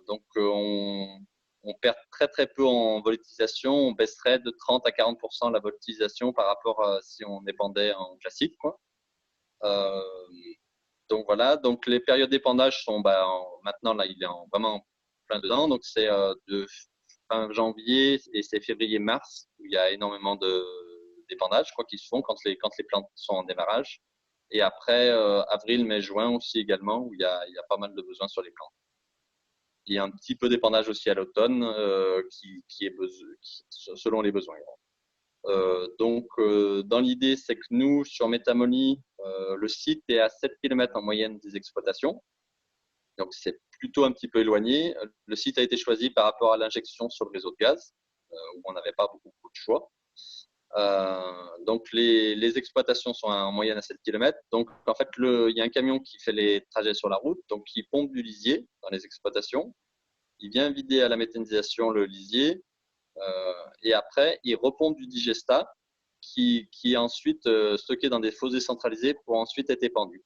Donc on perd très très peu en volatilisation. On baisserait de 30 à 40% la volatilisation par rapport à si on épandait en classique. Euh, donc voilà, donc les périodes d'épandage sont maintenant là il est vraiment plein dedans, donc c'est de fin janvier et c'est février-mars où il y a énormément d'épandage, je crois qu'ils se font quand les plantes sont en démarrage, et après avril, mai, juin aussi également où il y a pas mal de besoins sur les plantes. Il y a un petit peu d'épandage aussi à l'automne qui est selon les besoins. Donc, dans l'idée, c'est que nous, sur Métamonie, le site est à 7 km en moyenne des exploitations. Donc, c'est plutôt un petit peu éloigné. Le site a été choisi par rapport à l'injection sur le réseau de gaz, où on n'avait pas beaucoup de choix. Donc, les exploitations sont en moyenne à 7 km. Donc, en fait, il y a un camion qui fait les trajets sur la route, donc qui pompe du lisier dans les exploitations. Il vient vider à la méthanisation le lisier. Et après, il repompe du digesta qui est ensuite stocké dans des fossés centralisés pour ensuite être épandu.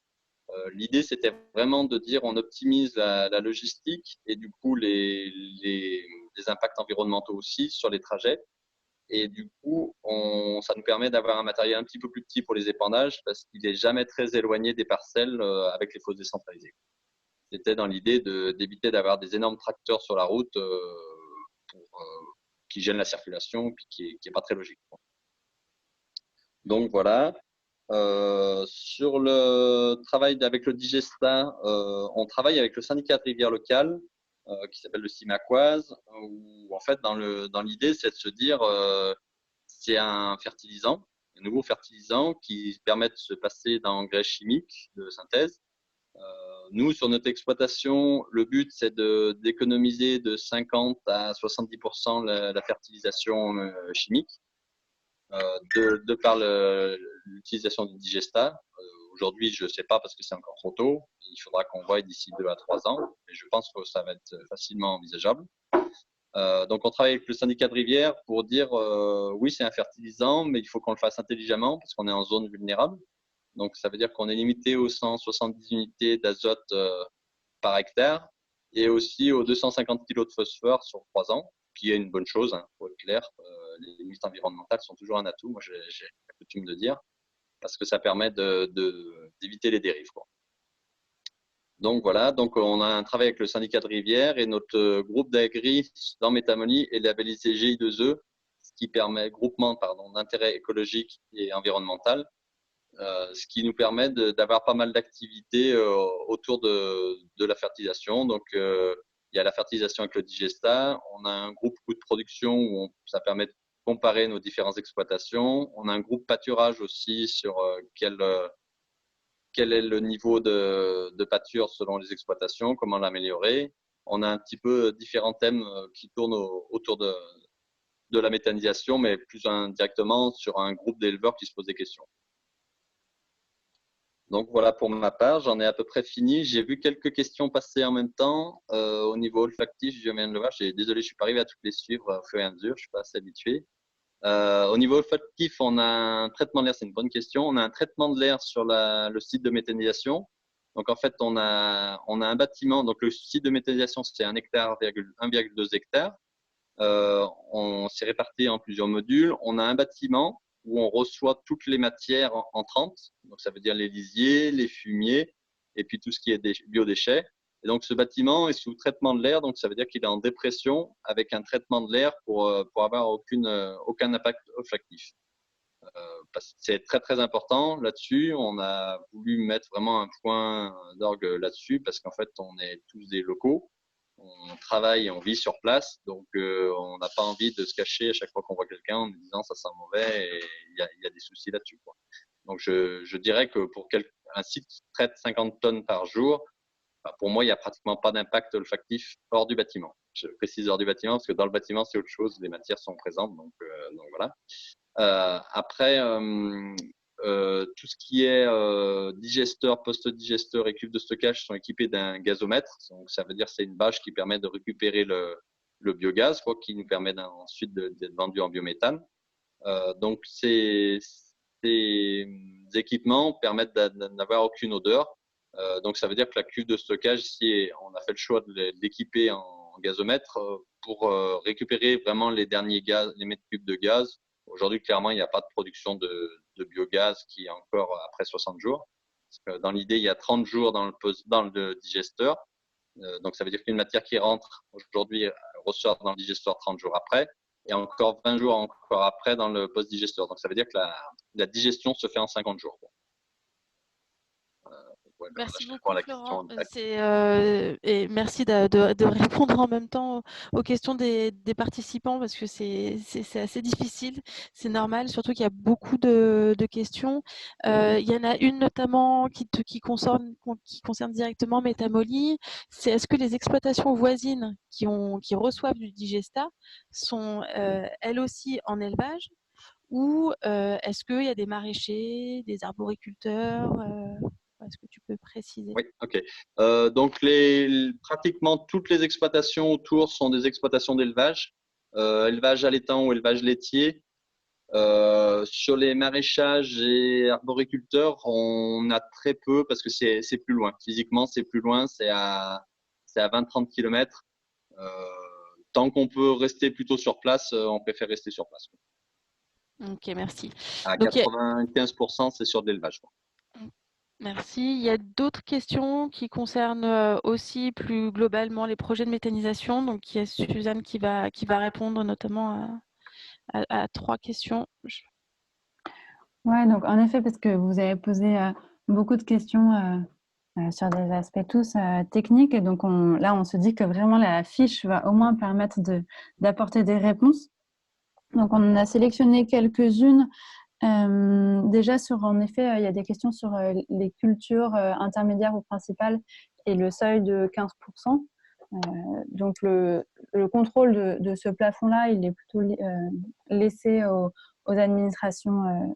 L'idée, c'était vraiment de dire on optimise la logistique et du coup les impacts environnementaux aussi sur les trajets. Et du coup, ça nous permet d'avoir un matériel un petit peu plus petit pour les épandages parce qu'il n'est jamais très éloigné des parcelles avec les fosses décentralisées. C'était dans l'idée d'éviter d'avoir des énormes tracteurs sur la route qui gênent la circulation et qui n'est pas très logique. Donc voilà. Sur le travail avec le digesta, on travaille avec le syndicat de rivière locale qui s'appelle le Simacoise, où en fait dans l'idée c'est de se dire c'est un fertilisant, un nouveau fertilisant qui permet de se passer d'engrais chimiques de synthèse. Nous, sur notre exploitation, le but, c'est d'économiser de 50 à 70% la fertilisation chimique de par l'utilisation du digesta. Aujourd'hui, je ne sais pas parce que c'est encore trop tôt. Il faudra qu'on voie d'ici 2 à 3 ans. Et je pense que ça va être facilement envisageable. Donc, on travaille avec le syndicat de rivière pour dire oui, c'est un fertilisant, mais il faut qu'on le fasse intelligemment parce qu'on est en zone vulnérable. Donc, ça veut dire qu'on est limité aux 170 unités d'azote par hectare et aussi aux 250 kg de phosphore sur 3 ans, qui est une bonne chose, hein, pour être clair. Les limites environnementales sont toujours un atout, moi j'ai la coutume de dire, parce que ça permet d'éviter les dérives. Donc voilà, donc on a un travail avec le syndicat de rivière et notre groupe d'agri dans Métamonie est labellisé GI2E, ce qui permet groupement d'intérêt écologique et environnemental. Ce qui nous permet d'avoir pas mal d'activités autour de la fertilisation. Donc, il y a la fertilisation avec le digesta. On a un groupe coût de production où ça permet de comparer nos différentes exploitations. On a un groupe pâturage aussi sur quel est le niveau de pâture selon les exploitations, comment l'améliorer. On a un petit peu différents thèmes qui tournent autour de la méthanisation, mais plus indirectement sur un groupe d'éleveurs qui se posent des questions. Donc voilà pour ma part, j'en ai à peu près fini. J'ai vu quelques questions passer en même temps. Au niveau olfactif, je viens de le voir. Désolé, je ne suis pas arrivé à toutes les suivre au fur et à mesure. Je ne suis pas assez habitué. Au niveau olfactif, on a un traitement de l'air. C'est une bonne question. On a un traitement de l'air sur le site de méthanisation. Donc en fait, on a un bâtiment. Donc le site de méthanisation, c'est 1,2 hectare. s'est réparti en plusieurs modules. On a un bâtiment où on reçoit toutes les matières entrantes. Donc, ça veut dire les lisiers, les fumiers et puis tout ce qui est biodéchets. Et donc, ce bâtiment est sous traitement de l'air. Donc, ça veut dire qu'il est en dépression avec un traitement de l'air pour avoir aucun impact olfactif. C'est très, très important là-dessus. On a voulu mettre vraiment un point d'orgue là-dessus parce qu'en fait, on est tous des locaux. On travaille et on vit sur place. Donc, on n'a pas envie de se cacher à chaque fois qu'on voit quelqu'un en nous disant ça sent mauvais et il y a des soucis là-dessus, quoi. Donc, je dirais que pour un site qui traite 50 tonnes par jour, pour moi, il n'y a pratiquement pas d'impact olfactif hors du bâtiment. Je précise hors du bâtiment parce que dans le bâtiment, c'est autre chose. Les matières sont présentes. Donc voilà. Après, tout ce qui est digesteur, post-digesteur et cuve de stockage sont équipés d'un gazomètre. Donc, ça veut dire que c'est une bâche qui permet de récupérer le biogaz, quoi, qui nous permet ensuite d'être vendu en biométhane. Donc, ces équipements permettent d'avoir aucune odeur. Donc, ça veut dire que la cuve de stockage, ici, on a fait le choix de l'équiper en gazomètre pour récupérer vraiment les derniers gaz, les mètres cubes de gaz. Aujourd'hui, clairement, il n'y a pas de production de biogaz qui est encore après 60 jours. Parce que dans l'idée, il y a 30 jours dans le digesteur. Donc, ça veut dire qu'une matière qui rentre aujourd'hui ressort dans le digesteur 30 jours après et encore 20 jours encore après dans le post-digesteur. Donc, ça veut dire que la digestion se fait en 50 jours. Ouais, Merci là, beaucoup, la Florent. question. Et merci de répondre en même temps aux questions des participants parce que c'est assez difficile. C'est normal, surtout qu'il y a beaucoup de questions. Il y en a une notamment qui concerne directement Métamoli. C'est est-ce que les exploitations voisines qui reçoivent du digesta sont elles aussi en élevage ou est-ce qu'il y a des maraîchers, des arboriculteurs est-ce que tu peux préciser? Oui, ok. Donc, pratiquement toutes les exploitations autour sont des exploitations d'élevage, élevage allaitant ou élevage laitier. Sur les maraîchages et arboriculteurs, on a très peu parce que c'est plus loin. Physiquement, c'est plus loin, c'est à 20-30 km. Tant qu'on peut rester plutôt sur place, on préfère rester sur place. Ok, merci. À Donc, 95%, c'est sur de l'élevage. merci. Il y a d'autres questions qui concernent aussi plus globalement les projets de méthanisation. Donc, il y a Suzanne qui va répondre notamment à 3 questions. Ouais, donc en effet, parce que vous avez posé beaucoup de questions sur des aspects tous techniques. Et donc là, on se dit que vraiment la fiche va au moins permettre d'apporter des réponses. Donc, on en a sélectionné quelques-unes. Déjà, en effet, il y a des questions sur les cultures intermédiaires ou principales et le seuil de 15%. Donc, le contrôle de ce plafond-là, il est plutôt laissé aux administrations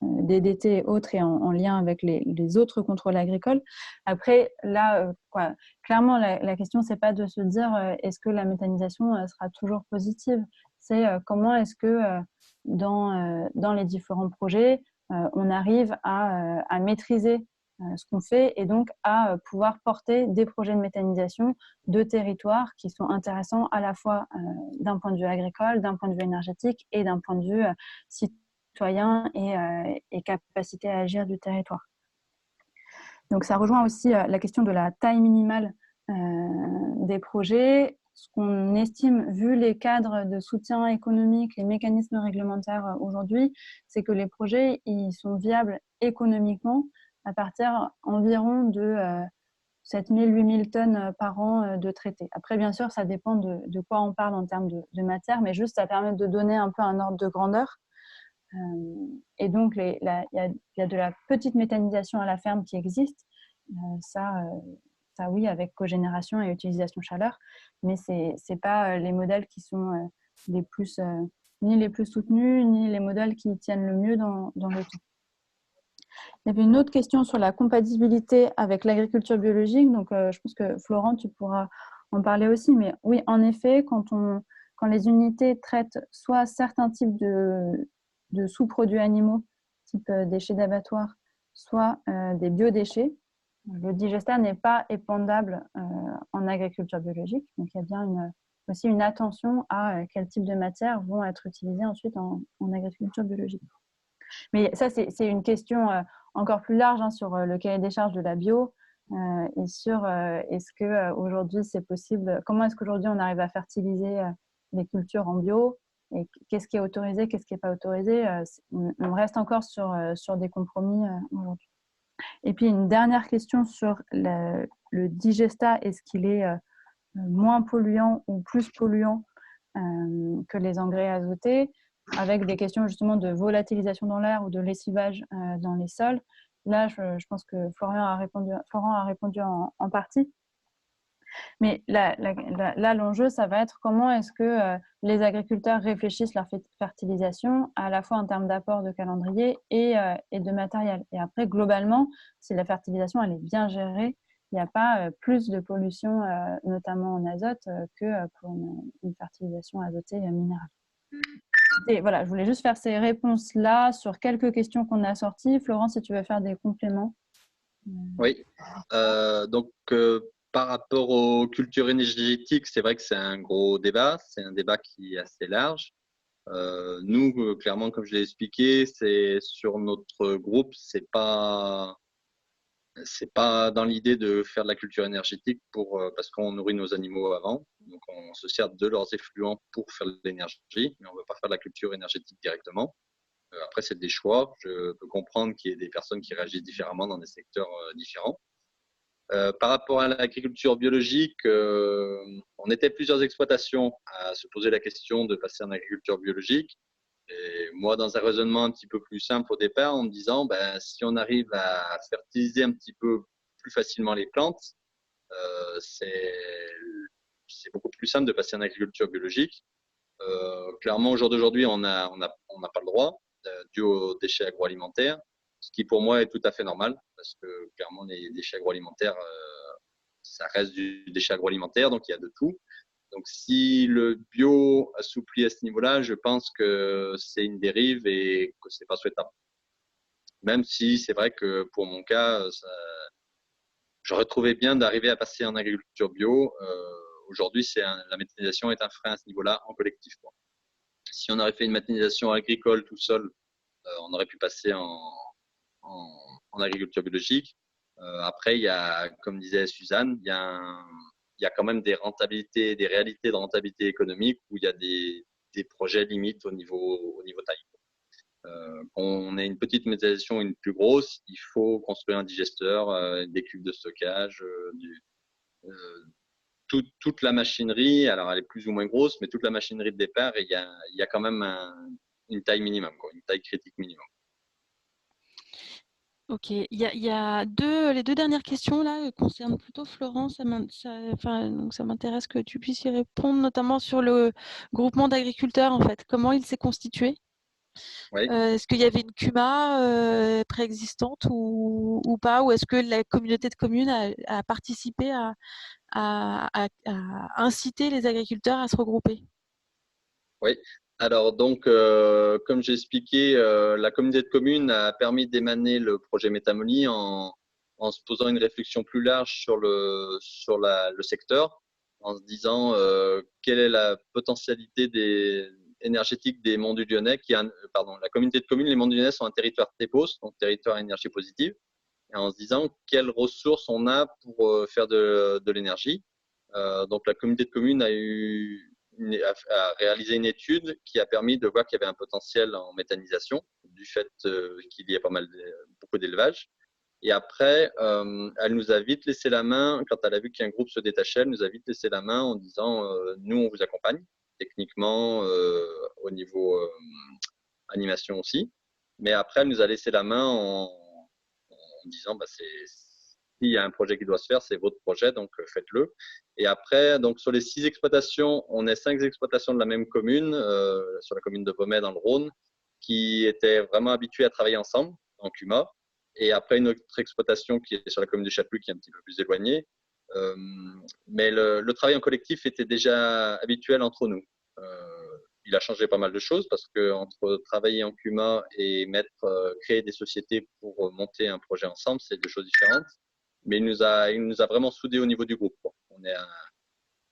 DDT et autres et en lien avec les autres contrôles agricoles. Après, là, clairement, la question, c'est pas de se dire est-ce que la méthanisation sera toujours positive. C'est comment est-ce que dans les différents projets, on arrive à maîtriser ce qu'on fait et donc à pouvoir porter des projets de méthanisation de territoire qui sont intéressants à la fois d'un point de vue agricole, d'un point de vue énergétique et d'un point de vue citoyen et capacité à agir du territoire. Donc ça rejoint aussi la question de la taille minimale des projets. Ce qu'on estime, vu les cadres de soutien économique, les mécanismes réglementaires aujourd'hui, c'est que les projets ils sont viables économiquement à partir environ de 7 000, 8 000 tonnes par an de traités. Après, bien sûr, ça dépend de quoi on parle en termes de matière, mais juste ça permet de donner un peu un ordre de grandeur. Et donc, il y a de la petite méthanisation à la ferme qui existe. Ça, oui, avec cogénération et utilisation chaleur, mais ce n'est pas les modèles qui sont ni les plus soutenus, ni les modèles qui tiennent le mieux dans le temps. Il y avait une autre question sur la compatibilité avec l'agriculture biologique. Donc, je pense que Florent, tu pourras en parler aussi. Mais oui, en effet, quand les unités traitent soit certains types de sous-produits animaux, type déchets d'abattoir, soit des biodéchets, le digesta n'est pas épandable en agriculture biologique. Donc, il y a bien aussi une attention à quel type de matières vont être utilisées ensuite en agriculture biologique. Mais ça, c'est une question encore plus large hein, sur le cahier des charges de la bio et sur est-ce qu'aujourd'hui c'est possible, comment est-ce qu'aujourd'hui on arrive à fertiliser les cultures en bio et qu'est-ce qui est autorisé, qu'est-ce qui n'est pas autorisé. On reste encore sur des compromis aujourd'hui. Et puis une dernière question sur le digestat, est-ce qu'il est moins polluant ou plus polluant que les engrais azotés, avec des questions justement de volatilisation dans l'air ou de lessivage dans les sols. Là, je pense que Florent a répondu en partie. Mais là, l'enjeu, ça va être comment est-ce que les agriculteurs réfléchissent leur fertilisation, à la fois en termes d'apport de calendrier et de matériel. Et après, globalement, si la fertilisation elle est bien gérée, il n'y a pas plus de pollution, notamment en azote, que pour une fertilisation azotée minérale. Et voilà, je voulais juste faire ces réponses-là sur quelques questions qu'on a sorties. Florent, si tu veux faire des compléments. Oui, donc par rapport aux cultures énergétiques, c'est vrai que c'est un gros débat, c'est un débat qui est assez large. Nous, clairement, comme je l'ai expliqué, c'est sur notre groupe, c'est pas dans l'idée de faire de la culture énergétique parce qu'on nourrit nos animaux avant. Donc, on se sert de leurs effluents pour faire de l'énergie, mais on ne veut pas faire de la culture énergétique directement. Après, c'est des choix. Je peux comprendre qu'il y ait des personnes qui réagissent différemment dans des secteurs différents. Par rapport à l'agriculture biologique, on était plusieurs exploitations à se poser la question de passer en agriculture biologique. Et moi, dans un raisonnement un petit peu plus simple au départ, en me disant, si on arrive à fertiliser un petit peu plus facilement les plantes, c'est beaucoup plus simple de passer en agriculture biologique. Clairement, au jour d'aujourd'hui, on n'a pas le droit, dû aux déchets agroalimentaires, ce qui pour moi est tout à fait normal, parce que clairement, les déchets agroalimentaires, ça reste du déchet agroalimentaire, donc il y a de tout. Donc, si le bio assouplit à ce niveau-là, je pense que c'est une dérive et que c'est pas souhaitable. Même si c'est vrai que pour mon cas, j'aurais trouvé bien d'arriver à passer en agriculture bio. Aujourd'hui, la méthanisation est un frein à ce niveau-là en collectif. Si on aurait fait une méthanisation agricole tout seul, on aurait pu passer en agriculture biologique. Après, il y a, comme disait Suzanne, il y a quand même des rentabilités, des réalités de rentabilité économique où il y a des projets limites au niveau taille. On ait une petite méthanisation, une plus grosse, il faut construire un digesteur, des cuves de stockage, toute la machinerie. Alors elle est plus ou moins grosse, mais toute la machinerie de départ, il y a quand même une taille minimum, une taille critique minimum. Ok, il y a les deux dernières questions là concernent plutôt Florent. Ça m'intéresse que tu puisses y répondre, notamment sur le groupement d'agriculteurs en fait. Comment il s'est constitué? Oui. Est-ce qu'il y avait une CUMA préexistante ou pas? Ou est-ce que la communauté de communes a participé à inciter les agriculteurs à se regrouper? Oui. Alors donc, comme j'ai expliqué, la communauté de communes a permis d'émaner le projet Métamonie en se posant une réflexion plus large sur le secteur, en se disant quelle est la potentialité énergétique des Monts du Lyonnais. La communauté de communes, les Monts du Lyonnais sont un territoire TEPOS, donc territoire à énergie positive, et en se disant quelles ressources on a pour faire de l'énergie. Donc la communauté de communes a réalisé une étude qui a permis de voir qu'il y avait un potentiel en méthanisation du fait qu'il y a beaucoup d'élevage. Et après, elle nous a vite laissé la main, quand elle a vu qu'un groupe se détachait, elle nous a vite laissé la main en disant nous, on vous accompagne techniquement au niveau animation aussi. Mais après, elle nous a laissé la main en disant s'il y a un projet qui doit se faire, c'est votre projet, donc faites-le. Et après, donc sur les 6 exploitations, on est 5 exploitations de la même commune, sur la commune de Pomey dans le Rhône, qui étaient vraiment habituées à travailler ensemble en CUMA. Et après, une autre exploitation qui est sur la commune de Chaput, qui est un petit peu plus éloignée. Mais le travail en collectif était déjà habituel entre nous. Il a changé pas mal de choses parce que entre travailler en CUMA et créer des sociétés pour monter un projet ensemble, c'est 2 choses différentes. Mais il nous a vraiment soudés au niveau du groupe.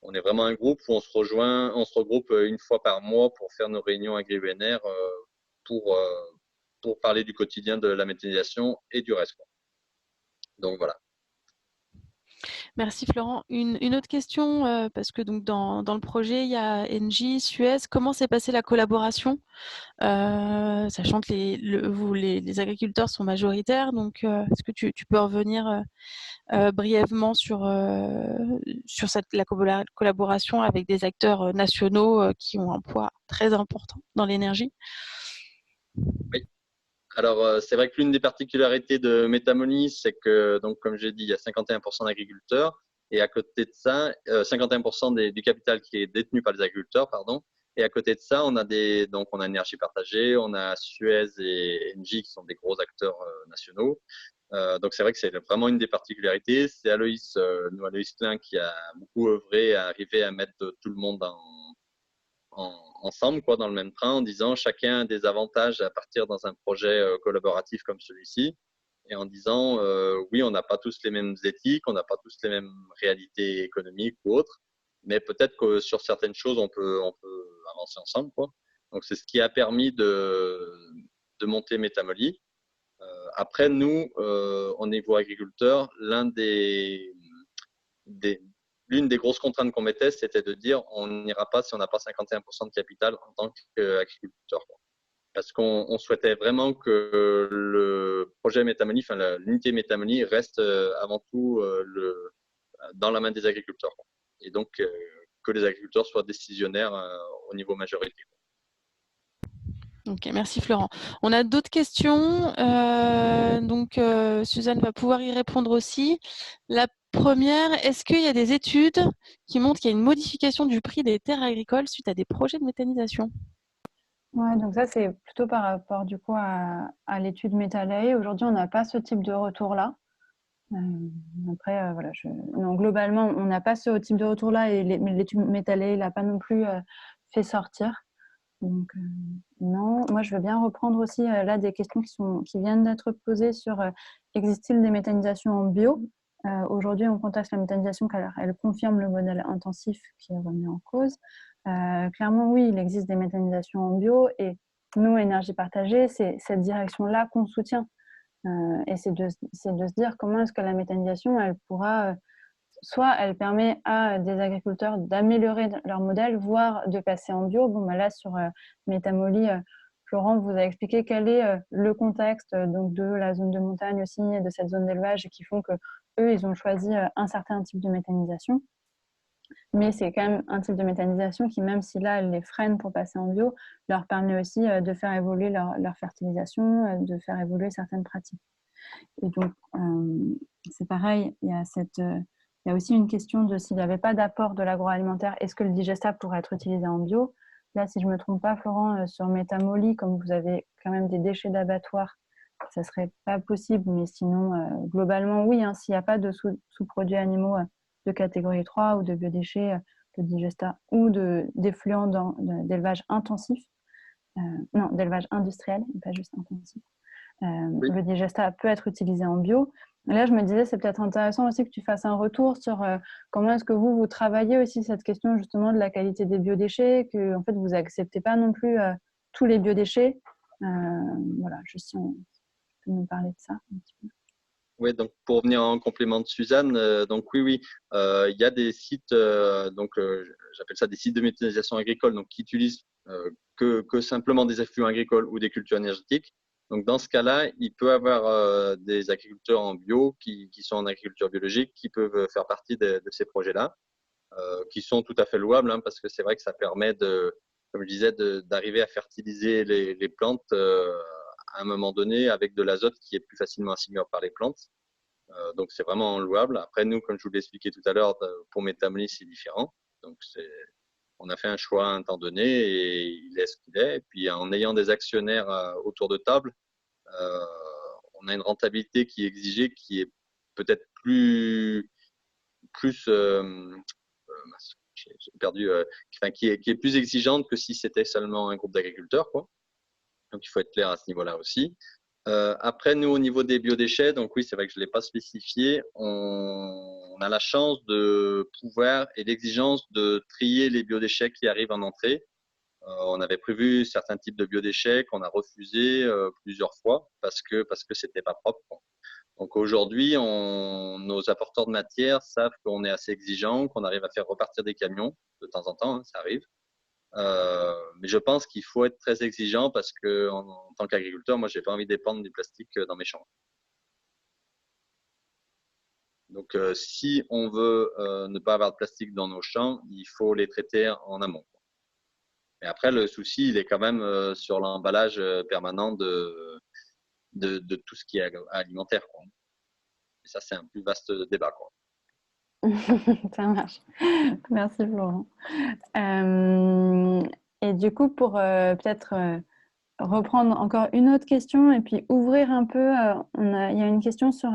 on est vraiment un groupe où on se regroupe une fois par mois pour faire nos réunions agri-UNR pour parler du quotidien de la méthanisation et du reste, quoi. Donc voilà. Merci Florent. Une autre question, parce que donc dans le projet, il y a Engie, Suez. Comment s'est passée la collaboration? Sachant que les agriculteurs sont majoritaires, donc est-ce que tu peux revenir brièvement sur la collaboration avec des acteurs nationaux qui ont un poids très important dans l'énergie? Oui. Alors, c'est vrai que l'une des particularités de Métamonie, c'est que, donc, comme j'ai dit, il y a 51% d'agriculteurs et à côté de ça, 51% du capital qui est détenu par les agriculteurs, pardon. Et à côté de ça, on a Énergie Partagée, on a Suez et Engie qui sont des gros acteurs nationaux. Donc, c'est vrai que c'est vraiment une des particularités. C'est Aloïs Klein qui a beaucoup œuvré à arriver à mettre tout le monde ensemble, quoi, dans le même train, en disant chacun a des avantages à partir dans un projet collaboratif comme celui-ci, et en disant oui, on n'a pas tous les mêmes éthiques, on n'a pas tous les mêmes réalités économiques ou autres, mais peut-être que sur certaines choses, on peut avancer ensemble, quoi. Donc, c'est ce qui a permis de monter Métamolie. Après, nous, au niveau agriculteur, l'une des grosses contraintes qu'on mettait, c'était de dire on n'ira pas si on n'a pas 51% de capital en tant qu'agriculteur. Parce qu'on souhaitait vraiment que le projet Métamonie, enfin l'unité Métamonie reste avant tout dans la main des agriculteurs. Et donc que les agriculteurs soient décisionnaires au niveau majorité. Ok, merci Florent. On a d'autres questions, donc Suzanne va pouvoir y répondre aussi. La première, est-ce qu'il y a des études qui montrent qu'il y a une modification du prix des terres agricoles suite à des projets de méthanisation? Ouais, donc ça, c'est plutôt par rapport du coup à l'étude Métalay. Aujourd'hui, on n'a pas ce type de retour-là. Après, voilà, non, globalement, on n'a pas ce type de retour-là et l'étude Métalay l'a pas non plus fait sortir. Donc, non, moi je veux bien reprendre aussi là des questions qui viennent d'être posées sur existe-t-il des méthanisations en bio? Aujourd'hui, on conteste la méthanisation car elle confirme le modèle intensif qui est remis en cause. Clairement, oui, il existe des méthanisations en bio et nous, Énergie Partagée, c'est cette direction-là qu'on soutient. Et c'est de se dire comment est-ce que la méthanisation, elle pourra soit elle permet à des agriculteurs d'améliorer leur modèle, voire de passer en bio. Bon, bah là, sur Métamolie, Florent vous a expliqué quel est le contexte donc de la zone de montagne aussi et de cette zone d'élevage qui font qu'eux, ils ont choisi un certain type de méthanisation. Mais c'est quand même un type de méthanisation qui, même si là, elle les freine pour passer en bio, leur permet aussi de faire évoluer leur fertilisation, de faire évoluer certaines pratiques. Et donc, c'est pareil, il y a aussi une question de s'il n'y avait pas d'apport de l'agroalimentaire, est-ce que le digesta pourrait être utilisé en bio? Là, si je ne me trompe pas, Florent, sur Métamolie, comme vous avez quand même des déchets d'abattoir, ça ne serait pas possible, mais sinon, globalement, oui, hein, s'il n'y a pas de sous-produits animaux de catégorie 3 ou de biodéchets de digesta ou d'effluents d'élevage intensif, non, d'élevage industriel, pas juste intensif, Oui. le digesta peut être utilisé en bio. Et là, je me disais, c'est peut-être intéressant aussi que tu fasses un retour sur comment est-ce que vous travaillez aussi cette question justement de la qualité des biodéchets, que en fait, vous n'acceptez pas non plus tous les biodéchets. Voilà, juste si on peut nous parler de ça un petit peu. Oui, donc pour revenir en complément de Suzanne, donc oui, il y a des sites, j'appelle ça des sites de méthanisation agricole, donc qui utilisent que simplement des effluents agricoles ou des cultures énergétiques. Donc dans ce cas-là, il peut y avoir des agriculteurs en bio qui sont en agriculture biologique qui peuvent faire partie de ces projets-là, qui sont tout à fait louables, hein, parce que c'est vrai que ça permet comme je disais, d'arriver à fertiliser les plantes à un moment donné avec de l'azote qui est plus facilement assimilable par les plantes. Donc, c'est vraiment louable. Après, nous, comme je vous l'ai expliqué tout à l'heure, pour Métamolie, c'est différent. Donc, on a fait un choix à un temps donné et il est ce qu'il est. Et puis, en ayant des actionnaires autour de table, on a une rentabilité qui est exigée, qui est peut-être plus j'ai perdu, qui est plus exigeante que si c'était seulement un groupe d'agriculteurs, quoi. Donc, il faut être clair à ce niveau-là aussi. Après, nous, au niveau des biodéchets, donc oui, c'est vrai que je ne l'ai pas spécifié, on on a la chance de pouvoir et l'exigence de trier les biodéchets qui arrivent en entrée. On avait prévu certains types de biodéchets qu'on a refusés plusieurs fois parce que c'était pas propre. Donc aujourd'hui, nos apporteurs de matière savent qu'on est assez exigeant, qu'on arrive à faire repartir des camions de temps en temps, hein, ça arrive. Mais je pense qu'il faut être très exigeant parce que en tant qu'agriculteur, moi, j'ai pas envie d'épandre du plastique dans mes champs. Donc, si on veut ne pas avoir de plastique dans nos champs, il faut les traiter en amont. Mais après, le souci, il est quand même sur l'emballage permanent de tout ce qui est alimentaire, quoi. Et ça, c'est un plus vaste débat, quoi. Ça marche. Merci Florent. Et du coup, pour peut-être reprendre encore une autre question et puis ouvrir un peu, il y a une question sur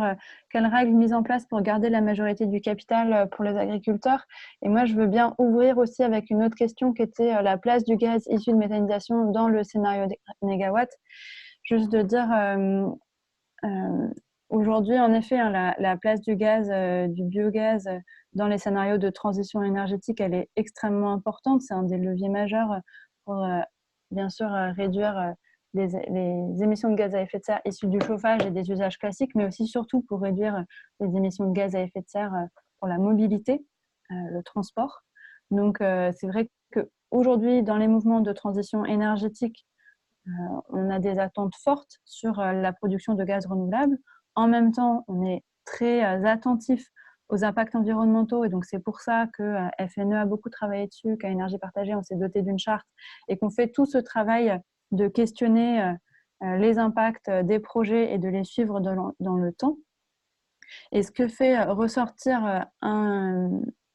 quelles règles mises en place pour garder la majorité du capital pour les agriculteurs. Et moi, je veux bien ouvrir aussi avec une autre question qui était la place du gaz issu de méthanisation dans le scénario des négawatts. Juste de dire, aujourd'hui, en effet, hein, la place du gaz, du biogaz dans les scénarios de transition énergétique, elle est extrêmement importante. C'est un des leviers majeurs pour, bien sûr, réduire les émissions de gaz à effet de serre issues du chauffage et des usages classiques, mais aussi surtout pour réduire les émissions de gaz à effet de serre pour la mobilité, le transport. Donc, c'est vrai qu'aujourd'hui, dans les mouvements de transition énergétique, on a des attentes fortes sur la production de gaz renouvelable. En même temps, on est très attentif aux impacts environnementaux et donc c'est pour ça que FNE a beaucoup travaillé dessus, qu'à Énergie Partagée, on s'est doté d'une charte et qu'on fait tout ce travail de questionner les impacts des projets et de les suivre dans le temps. Et ce que fait ressortir un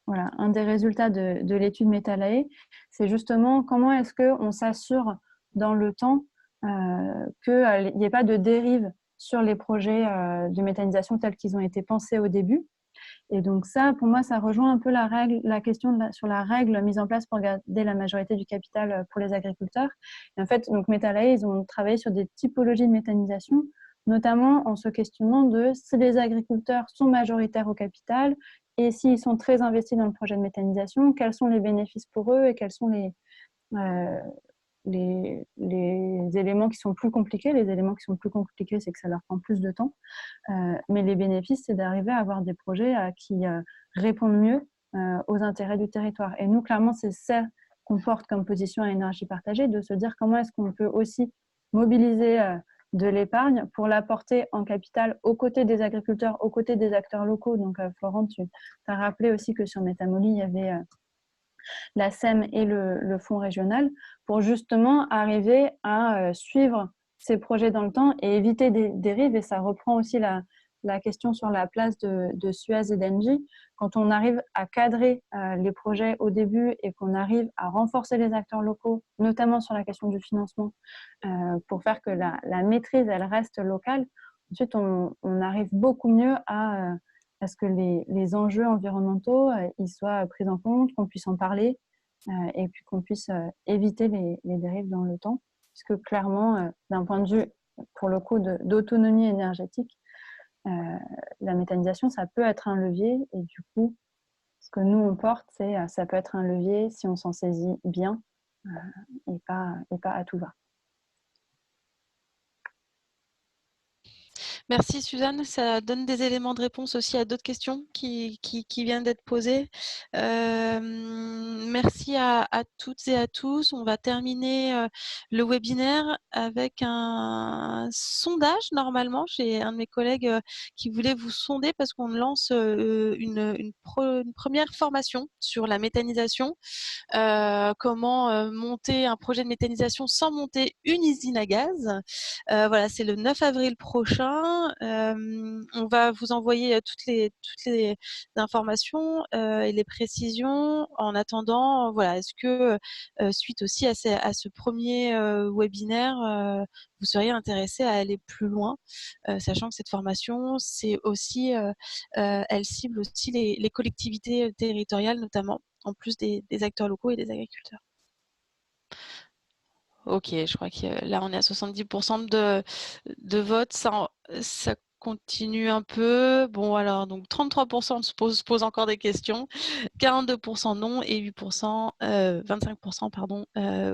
des résultats de l'étude Metalae, c'est justement comment est-ce qu'on s'assure dans le temps qu'il n'y ait pas de dérive sur les projets de méthanisation tels qu'ils ont été pensés au début. Et donc ça, pour moi, ça rejoint un peu la question sur la règle mise en place pour garder la majorité du capital pour les agriculteurs. Et en fait, donc Metalae, ils ont travaillé sur des typologies de méthanisation, notamment en se questionnant de si les agriculteurs sont majoritaires au capital et s'ils sont très investis dans le projet de méthanisation, quels sont les bénéfices pour eux et quels sont les éléments qui sont plus compliqués. Les éléments qui sont plus compliqués, c'est que ça leur prend plus de temps. Mais les bénéfices, c'est d'arriver à avoir des projets qui répondent mieux aux intérêts du territoire. Et nous, clairement, c'est ça qu'on porte comme position à Énergie Partagée, de se dire comment est-ce qu'on peut aussi mobiliser de l'épargne pour l'apporter en capital aux côtés des agriculteurs, aux côtés des acteurs locaux. Donc, Florent, tu as rappelé aussi que sur Métamoli, il y avait la SEM et le fonds régional pour justement arriver à suivre ces projets dans le temps et éviter des dérives. Et ça reprend aussi la question sur la place de Suez et d'Engie. Quand on arrive à cadrer les projets au début et qu'on arrive à renforcer les acteurs locaux, notamment sur la question du financement, pour faire que la maîtrise, elle reste locale, ensuite on arrive beaucoup mieux à ce que les enjeux environnementaux ils soient pris en compte, qu'on puisse en parler et puis qu'on puisse éviter les dérives dans le temps. Puisque clairement, d'un point de vue, pour le coup, d'autonomie énergétique, la méthanisation, ça peut être un levier. Et du coup, ce que nous, on porte, c'est ça peut être un levier si on s'en saisit bien et pas à tout va. Merci Suzanne, ça donne des éléments de réponse aussi à d'autres questions qui viennent d'être posées. Merci à toutes et à tous. On va terminer le webinaire avec un sondage. Normalement, j'ai un de mes collègues qui voulait vous sonder parce qu'on lance une première formation sur la méthanisation. Comment monter un projet de méthanisation sans monter une usine à gaz. Voilà, c'est le 9 avril prochain. On va vous envoyer toutes les informations et les précisions. En attendant, voilà, est-ce que suite aussi à ce premier webinaire, vous seriez intéressé à aller plus loin, sachant que cette formation, c'est aussi, elle cible aussi les collectivités territoriales notamment, en plus des acteurs locaux et des agriculteurs. Ok, je crois que là, on est à 70% de votes. Ça continue un peu. Bon, alors, donc 33% se posent encore des questions, 42% non et 8%, 25% pardon,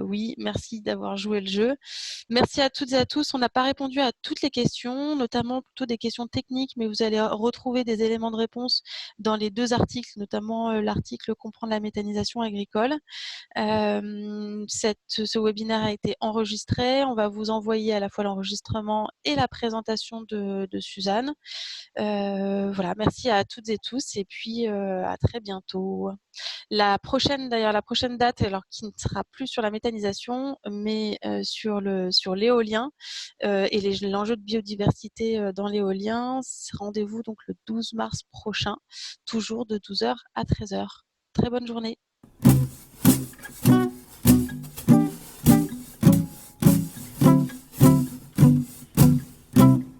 oui. Merci d'avoir joué le jeu. Merci à toutes et à tous. On n'a pas répondu à toutes les questions, notamment plutôt des questions techniques, mais vous allez retrouver des éléments de réponse dans les 2 articles, notamment l'article Comprendre la méthanisation agricole. Ce webinaire a été enregistré. On va vous envoyer à la fois l'enregistrement et la présentation de Suzanne. Voilà, merci à toutes et tous et puis à très bientôt. La prochaine date, alors qui ne sera plus sur la méthanisation, mais sur l'éolien et l'enjeu de biodiversité dans l'éolien. Rendez-vous donc le 12 mars prochain, toujours de 12h à 13h. Très bonne journée.